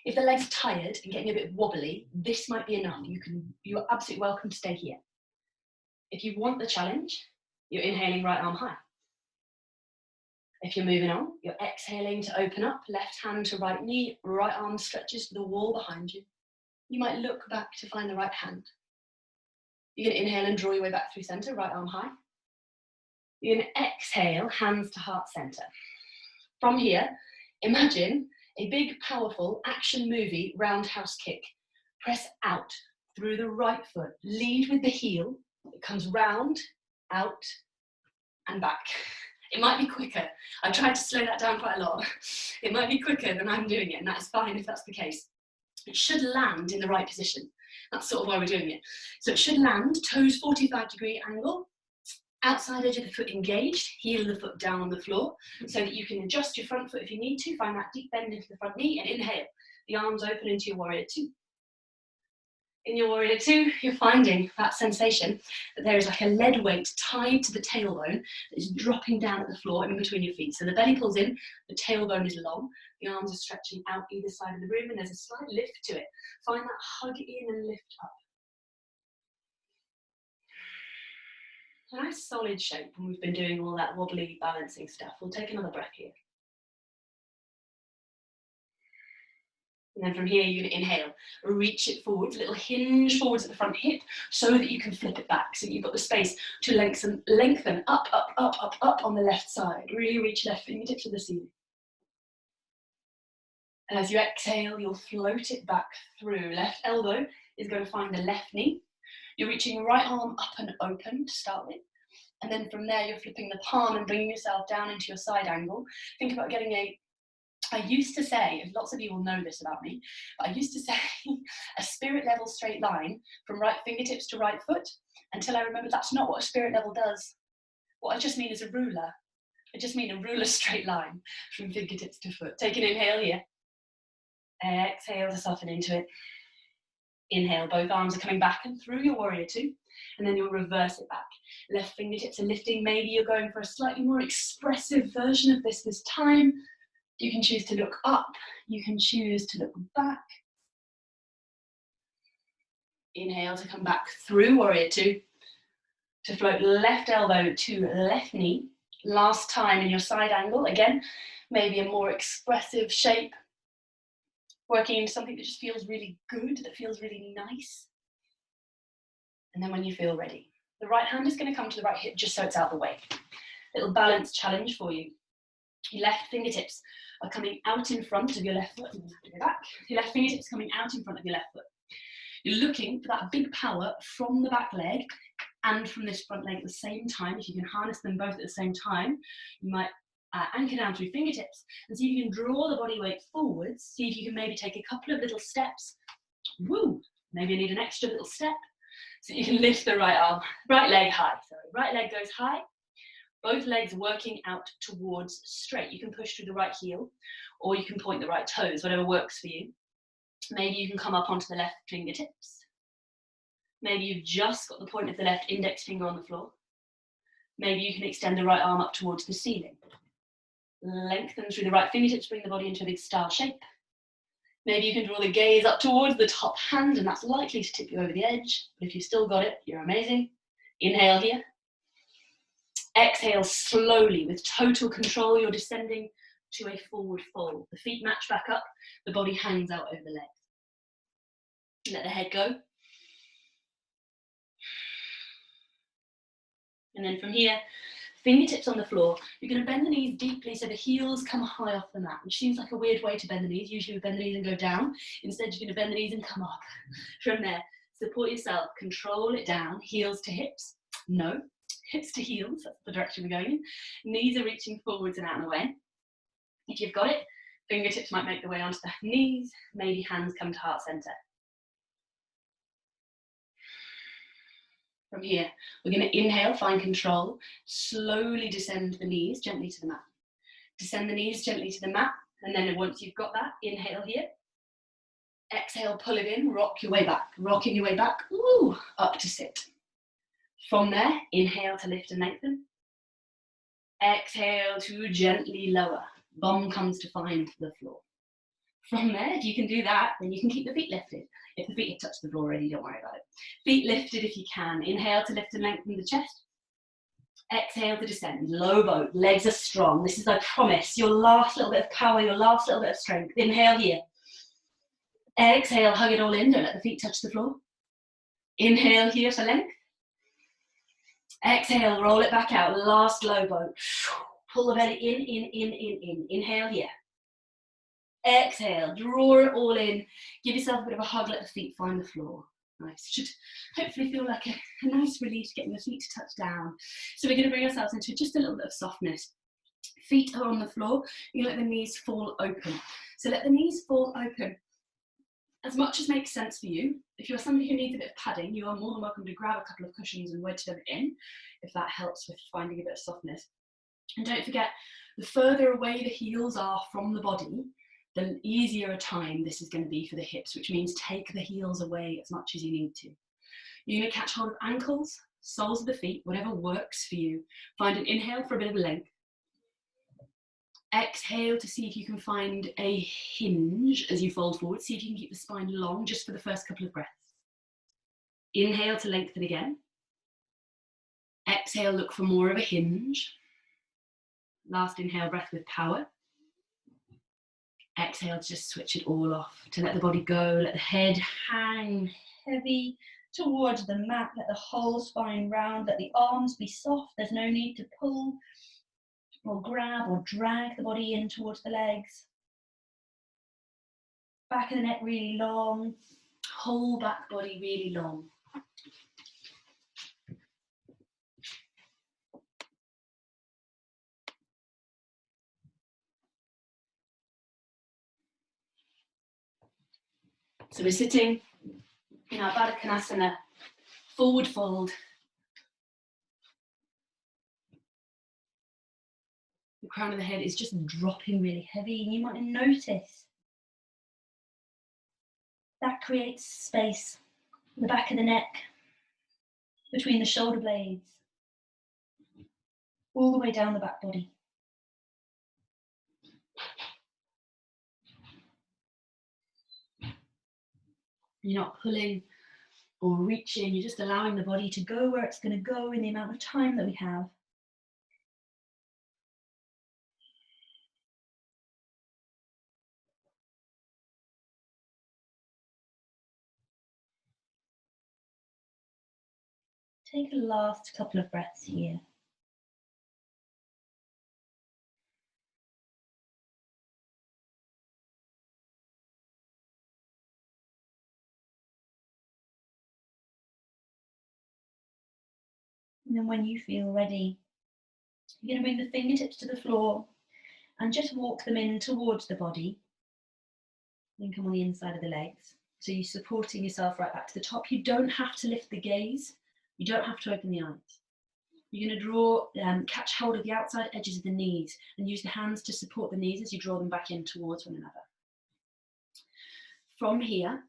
If the leg's tired and getting a bit wobbly, this might be enough. You're absolutely welcome to stay here. If you want the challenge, you're inhaling right arm high. If you're moving on, you're exhaling to open up, left hand to right knee, right arm stretches to the wall behind you. You might look back to find the right hand. You're going to inhale and draw your way back through center, right arm high. You're going to exhale, hands to heart center. From here, imagine a big, powerful action movie roundhouse kick. Press out through the right foot. Lead with the heel. It comes round, out, and back. It might be quicker. I tried to slow that down quite a lot. It might be quicker than I'm doing it, and that's fine if that's the case. It should land in the right position. That's sort of why we're doing it. So it should land, toes 45-degree angle, outside edge of the foot engaged, heel of the foot down on the floor, so that you can adjust your front foot if you need to, find that deep bend into the front knee, and inhale. The arms open into your warrior two. In your warrior two, you're finding that sensation that there is like a lead weight tied to the tailbone that is dropping down at the floor in between your feet. So the belly pulls in, the tailbone is long, the arms are stretching out either side of the room, and there's a slight lift to it. Find that hug in and lift up. A nice solid shape, and we've been doing all that wobbly balancing stuff. We'll take another breath here. And then from here, you're going to inhale, reach it forwards, a little hinge forwards at the front hip so that you can flip it back. So you've got the space to lengthen up, up, up, up, up on the left side. Really reach left fingertips to the ceiling. And as you exhale, you'll float it back through. Left elbow is going to find the left knee. You're reaching right arm up and open to start with. And then from there, you're flipping the palm and bringing yourself down into your side angle. Think about getting I used to say, and lots of you will know this about me, but I used to say a spirit level straight line from right fingertips to right foot until I remembered that's not what a spirit level does. What I just mean is a ruler. I just mean a ruler straight line from fingertips to foot. Take an inhale here. Exhale to soften into it. Inhale, both arms are coming back and through your warrior two, and then you'll reverse it back. Left fingertips are lifting. Maybe you're going for a slightly more expressive version of this time. You can choose to look up, you can choose to look back. Inhale to come back through warrior two, to float left elbow to left knee. Last time in your side angle, again, maybe a more expressive shape, working into something that just feels really good, that feels really nice. And then when you feel ready, the right hand is going to come to the right hip just so it's out of the way. Little balance challenge for you. Your left fingertips are coming out in front of your left foot. You have to go back. Your left fingertips coming out in front of your left foot. You're looking for that big power from the back leg and from this front leg at the same time. If you can harness them both at the same time, you might anchor down through fingertips and see if you can draw the body weight forwards. See if you can maybe take a couple of little steps. Woo! Maybe you need an extra little step so you can lift the right arm, right leg high. So right leg goes high. Both legs working out towards straight. You can push through the right heel or you can point the right toes, whatever works for you. Maybe you can come up onto the left fingertips. Maybe you've just got the point of the left index finger on the floor. Maybe you can extend the right arm up towards the ceiling. Lengthen through the right fingertips, bring the body into a big star shape. Maybe you can draw the gaze up towards the top hand, and that's likely to tip you over the edge. But if you've still got it, you're amazing. Inhale here. Exhale slowly with total control. You're descending to a forward fold. The feet match back up. The body hangs out over the legs. Let the head go. And then from here, fingertips on the floor. You're going to bend the knees deeply so the heels come high off the mat, which seems like a weird way to bend the knees. Usually we bend the knees and go down. Instead, you're going to bend the knees and come up. From there, support yourself. Control it down. Heels to hips. No. Hips to heels, that's the direction we're going in. Knees are reaching forwards and out and away. If you've got it, fingertips might make their way onto the knees, maybe hands come to heart center. From here, we're going to inhale, find control, slowly descend the knees gently to the mat. Descend the knees gently to the mat, and then once you've got that, inhale here. Exhale, pull it in, rock your way back. Rocking your way back, ooh, up to sit. From there, inhale to lift and lengthen. Exhale to gently lower. Bum comes to find the floor. From there, if you can do that, then you can keep the feet lifted. If the feet have touched the floor already, don't worry about it. Feet lifted if you can. Inhale to lift and lengthen the chest. Exhale to descend. Low boat. Legs are strong. This is, I promise, your last little bit of power, your last little bit of strength. Inhale here. Exhale, hug it all in. Don't let the feet touch the floor. Inhale here for length. Exhale, roll it back out. Last low boat. Pull the belly in. Inhale here. Exhale, draw it all in. Give yourself a bit of a hug, let the feet find the floor. Nice. Should hopefully feel like a nice relief getting your feet to touch down. So we're going to bring ourselves into just a little bit of softness. Feet are on the floor. You let the knees fall open. So let the knees fall open as much as makes sense for you. If you're somebody who needs a bit of padding, you are more than welcome to grab a couple of cushions and wedge them in, if that helps with finding a bit of softness. And don't forget, the further away the heels are from the body, the easier a time this is going to be for the hips, which means take the heels away as much as you need to. You're going to catch hold of ankles, soles of the feet, whatever works for you. Find an inhale for a bit of length. Exhale to see if you can find a hinge as you fold forward. See if you can keep the spine long just for the first couple of breaths. Inhale to lengthen again. Exhale, look for more of a hinge. Last inhale, breath with power. Exhale, just switch it all off, to let the body go, let the head hang Heavy towards the mat, let the whole spine round, let the arms be soft. There's no need to pull or grab or drag the body in towards the legs. Back of the neck really long. Whole back body really long. So we're sitting in our Baddha Konasana, forward fold. The crown of the head is just dropping really heavy, and you might notice that creates space in the back of the neck, between the shoulder blades, all the way down the back body. You're not pulling or reaching, you're just allowing the body to go where it's going to go in the amount of time that we have. Take a last couple of breaths here. And then when you feel ready, you're going to bring the fingertips to the floor and just walk them in towards the body. Then come on the inside of the legs. So you're supporting yourself right back to the top. You don't have to lift the gaze. You don't have to open the eyes. You're going to draw, catch hold of the outside edges of the knees and use the hands to support the knees as you draw them back in towards one another. From here,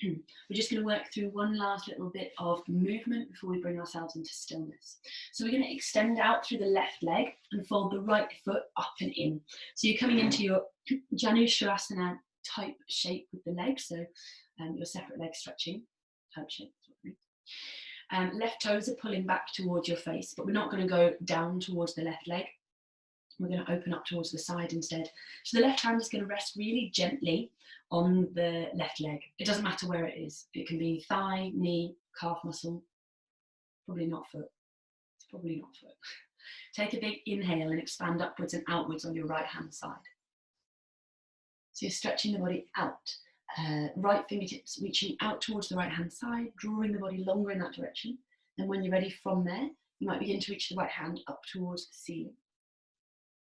we're just going to work through one last little bit of movement before we bring ourselves into stillness. So we're going to extend out through the left leg and fold the right foot up and in. So you're coming into your Janushirasana type shape with the legs, so your separate leg stretching type shape. Left toes are pulling back towards your face, but we're not going to go down towards the left leg. We're going to open up towards the side instead. So the left hand is going to rest really gently on the left leg. It doesn't matter where it is. It can be thigh, knee, calf muscle. Probably not foot. It's probably not foot. Take a big inhale and expand upwards and outwards on your right hand side. So you're stretching the body out. Right fingertips reaching out towards the right hand side, drawing the body longer in that direction. And when you're ready from there, you might begin to reach the right hand up towards the ceiling.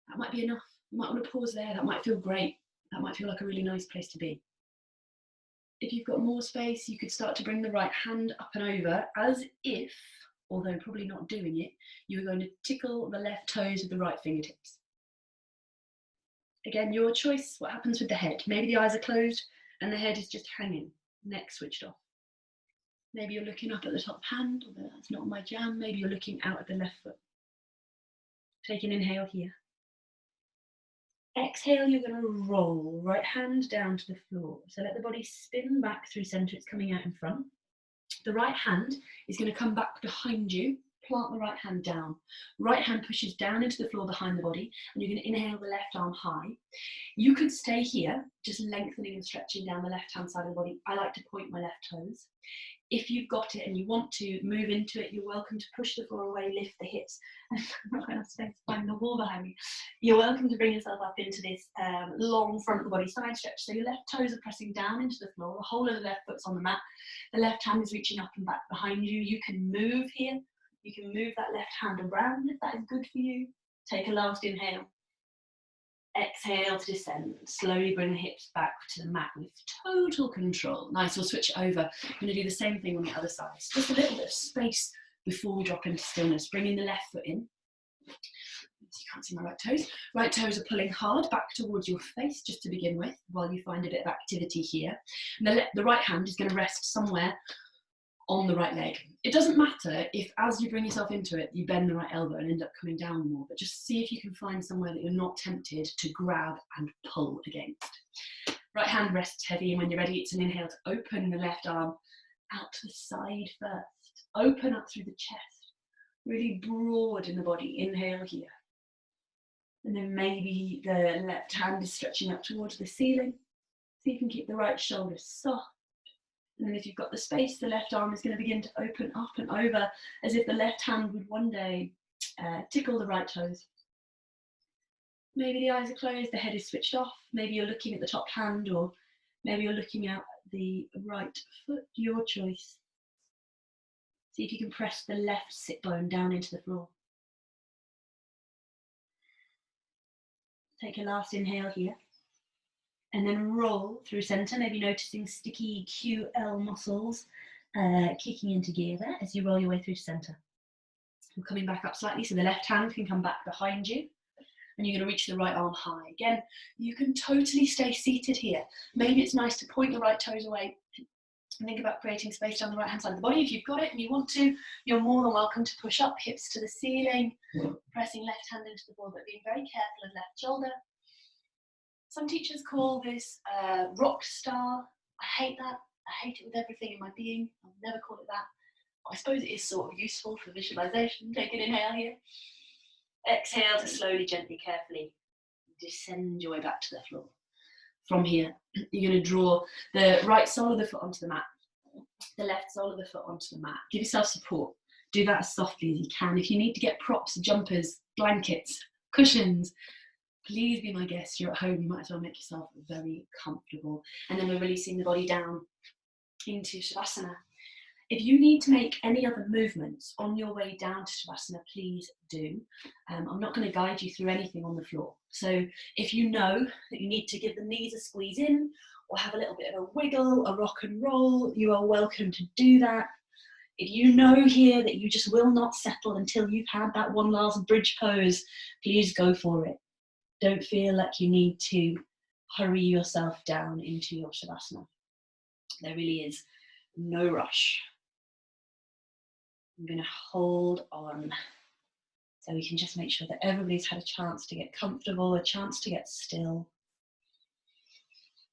That might be enough. You might want to pause there. That might feel great. That might feel like a really nice place to be. If you've got more space, you could start to bring the right hand up and over as if, although probably not doing it, you were going to tickle the left toes with the right fingertips. Again, your choice, what happens with the head. Maybe the eyes are closed and the head is just hanging, neck switched off. Maybe you're looking up at the top hand, although that's not my jam. Maybe you're looking out at the left foot. Take an inhale here. Exhale, you're going to roll right hand down to the floor. So let the body spin back through center. It's coming out in front. The right hand is going to come back behind you Plant the right hand down. Right hand pushes down into the floor behind the body, and you're going to inhale the left arm high. You could stay here, just lengthening and stretching down the left hand side of the body. I like to point my left toes. If you've got it and you want to move into it, you're welcome to push the floor away, lift the hips. I'm not going to have space to find the wall behind me. You're welcome to bring yourself up into this long front of the body side stretch. So your left toes are pressing down into the floor, the whole of the left foot's on the mat. The left hand is reaching up and back behind you. You can move here. You can move that left hand around if that is good for you. Take a last inhale. Exhale to descend. Slowly bring the hips back to the mat with total control. Nice, we'll switch it over. I'm going to do the same thing on the other side. So just a little bit of space before we drop into stillness. Bringing the left foot in. You can't see my right toes. Right toes are pulling hard back towards your face just to begin with, while you find a bit of activity here. And the right hand is going to rest somewhere on the right leg. It doesn't matter if as you bring yourself into it, you bend the right elbow and end up coming down more, but just see if you can find somewhere that you're not tempted to grab and pull against. Right hand rests heavy, and when you're ready, it's an inhale to open the left arm out to the side first. Open up through the chest, really broad in the body. Inhale here. And then maybe the left hand is stretching up towards the ceiling. So you can keep the right shoulder soft. And then if you've got the space, the left arm is going to begin to open up and over as if the left hand would one day tickle the right toes. Maybe the eyes are closed, the head is switched off. Maybe you're looking at the top hand, or maybe you're looking at the right foot, your choice. See if you can press the left sit bone down into the floor. Take a last inhale here. And then roll through center, maybe noticing sticky QL muscles kicking into gear there as you roll your way through center. I'm coming back up slightly so the left hand can come back behind you, and you're going to reach the right arm high. Again, you can totally stay seated here. Maybe it's nice to point the right toes away and think about creating space down the right hand side of the body. If you've got it and you want to, you're more than welcome to push up, hips to the ceiling, pressing left hand into the floor, but being very careful of left shoulder. Some teachers call this rock star. I hate that. I hate it with everything in my being. I'll never call it that. I suppose it is sort of useful for visualization. Take an inhale here. Exhale to slowly, gently, carefully descend your way back to the floor. From here, you're going to draw the right sole of the foot onto the mat, the left sole of the foot onto the mat. Give yourself support. Do that as softly as you can. If you need to get props, jumpers, blankets, cushions, please be my guest. You're at home, you might as well make yourself very comfortable. And then we're releasing the body down into Shavasana. If you need to make any other movements on your way down to Shavasana, please do. I'm not going to guide you through anything on the floor. So if you know that you need to give the knees a squeeze in, or have a little bit of a wiggle, a rock and roll, you are welcome to do that. If you know here that you just will not settle until you've had that one last bridge pose, please go for it. Don't feel like you need to hurry yourself down into your Shavasana. There really is no rush. I'm going to hold on so we can just make sure that everybody's had a chance to get comfortable, a chance to get still.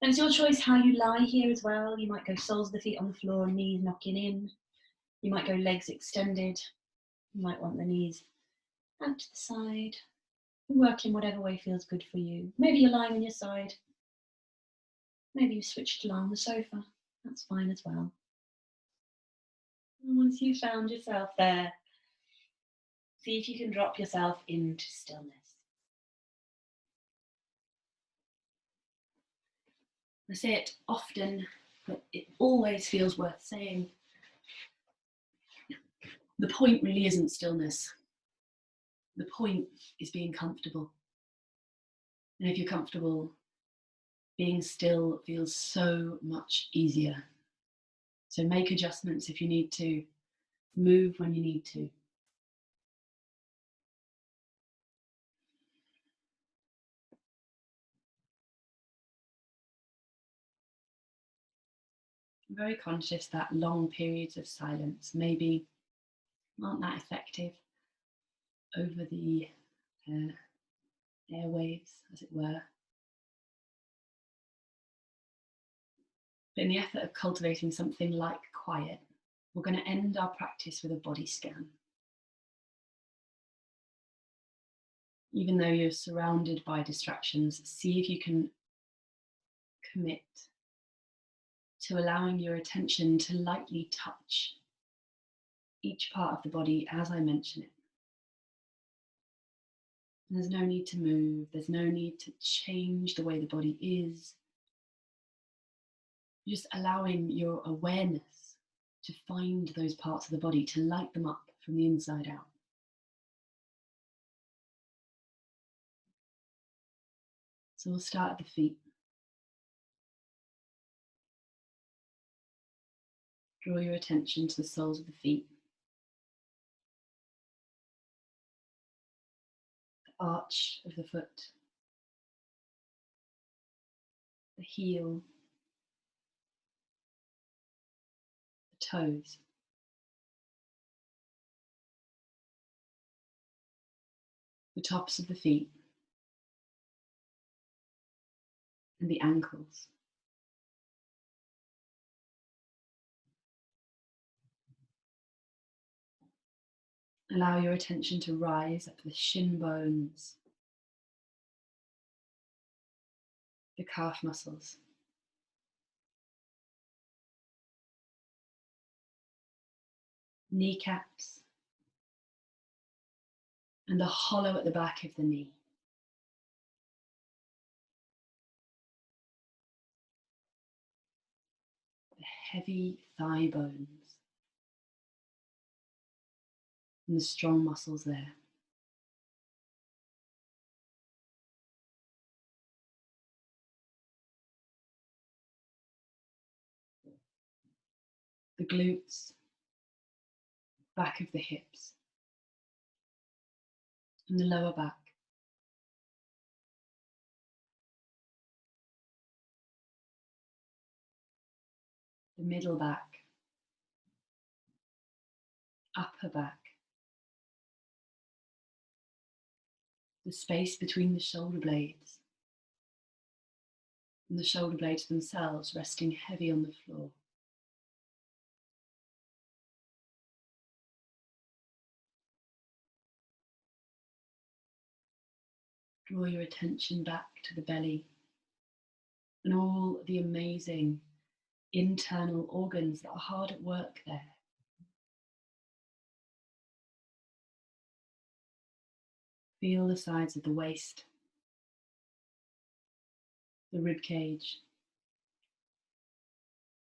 And it's your choice how you lie here as well. You might go soles of the feet on the floor, knees knocking in. You might go legs extended. You might want the knees out to the side. Work in whatever way feels good for you. Maybe you're lying on your side. Maybe you switched to lie on the sofa. That's fine as well. And once you've found yourself there, see if you can drop yourself into stillness. I say it often, but it always feels worth saying. The point really isn't stillness. The point is being comfortable. And if you're comfortable, being still feels so much easier. So make adjustments if you need to. Move when you need to. I'm very conscious that long periods of silence maybe aren't that effective over the airwaves, as it were. But in the effort of cultivating something like quiet, we're going to end our practice with a body scan. Even though you're surrounded by distractions, see if you can commit to allowing your attention to lightly touch each part of the body as I mention it. There's no need to move, there's no need to change the way the body is. Just allowing your awareness to find those parts of the body, to light them up from the inside out. So we'll start at the feet. Draw your attention to the soles of the feet. The arch of the foot. The heel. The toes. The tops of the feet. And the ankles. Allow your attention to rise up the shin bones, the calf muscles, kneecaps, and the hollow at the back of the knee. The heavy thigh bones and the strong muscles there. The glutes, back of the hips, and the lower back. The middle back, upper back, the space between the shoulder blades, and the shoulder blades themselves resting heavy on the floor. Draw your attention back to the belly and all the amazing internal organs that are hard at work there. Feel the sides of the waist, the rib cage,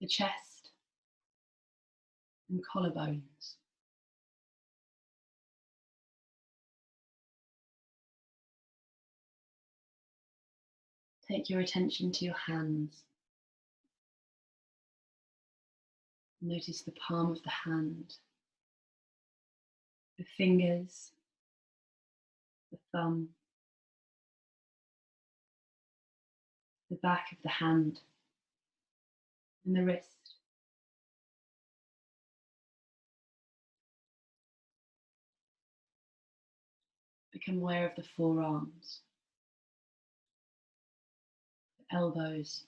the chest, and collarbones. Take your attention to your hands. Notice the palm of the hand, the fingers, the thumb, the back of the hand, and the wrist. Become aware of the forearms, the elbows,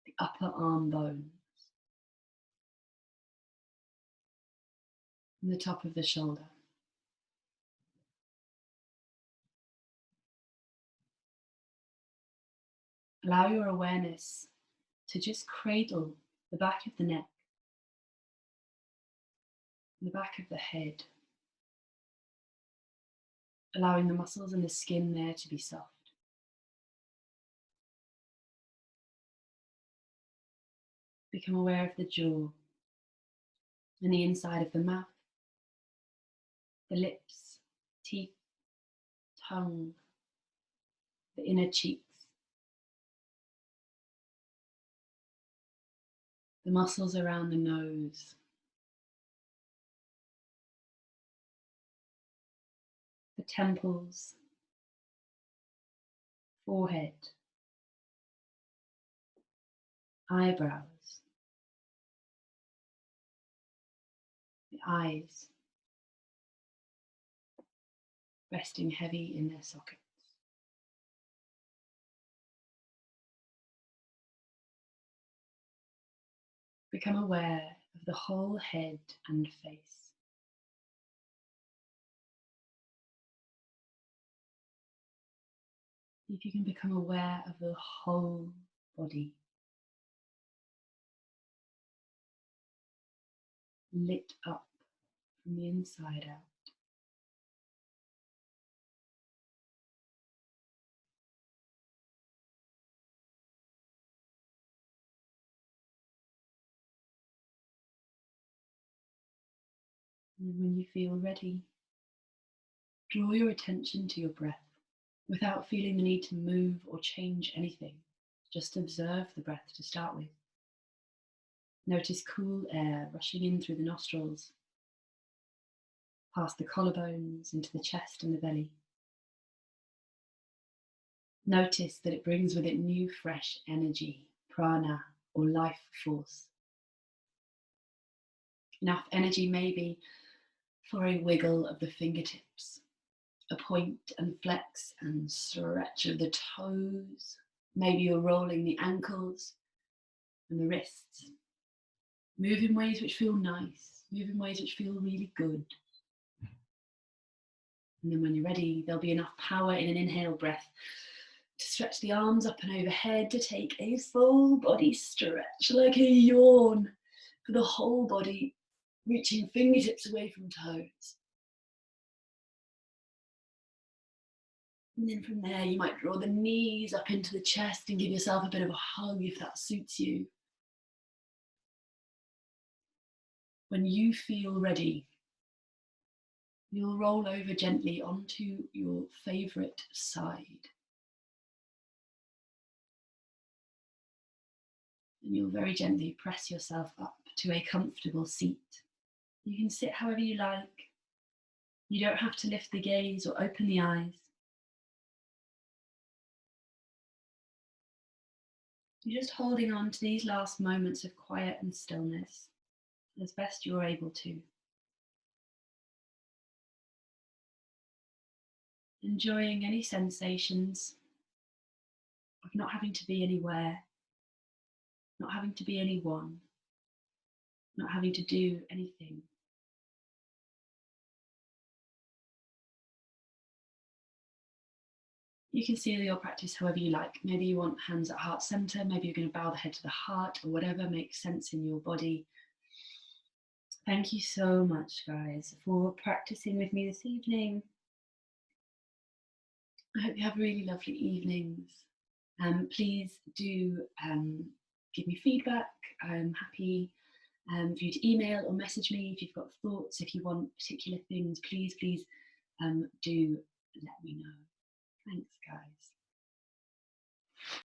the upper arm bones, and the top of the shoulder. Allow your awareness to just cradle the back of the neck, the back of the head, allowing the muscles and the skin there to be soft. Become aware of the jaw and the inside of the mouth, the lips, teeth, tongue, the inner cheeks, the muscles around the nose, the temples, forehead, eyebrows, the eyes, resting heavy in their sockets. Become aware of the whole head and face. See if you can become aware of the whole body, lit up from the inside out. And when you feel ready, draw your attention to your breath without feeling the need to move or change anything. Just observe the breath to start with. Notice cool air rushing in through the nostrils, past the collarbones, into the chest and the belly. Notice that it brings with it new, fresh energy, prana, or life force. Enough energy maybe for a wiggle of the fingertips, a point and flex and stretch of the toes. Maybe you're rolling the ankles and the wrists. Move in ways which feel nice, move in ways which feel really good. And then when you're ready, there'll be enough power in an inhale breath to stretch the arms up and overhead, to take a full body stretch, like a yawn, for the whole body, reaching fingertips away from toes. And then from there, you might draw the knees up into the chest and give yourself a bit of a hug if that suits you. When you feel ready, you'll roll over gently onto your favourite side. And you'll very gently press yourself up to a comfortable seat. You can sit however you like. You don't have to lift the gaze or open the eyes. You're just holding on to these last moments of quiet and stillness as best you're able to. Enjoying any sensations of not having to be anywhere, not having to be anyone, not having to do anything. You can seal your practice however you like. Maybe you want hands at heart center, maybe you're going to bow the head to the heart, or whatever makes sense in your body. Thank you so much, guys, for practicing with me this evening. I hope you have really lovely evenings. Please do give me feedback. I'm happy for you to email or message me if you've got thoughts. If you want particular things, please do let me know. Thanks.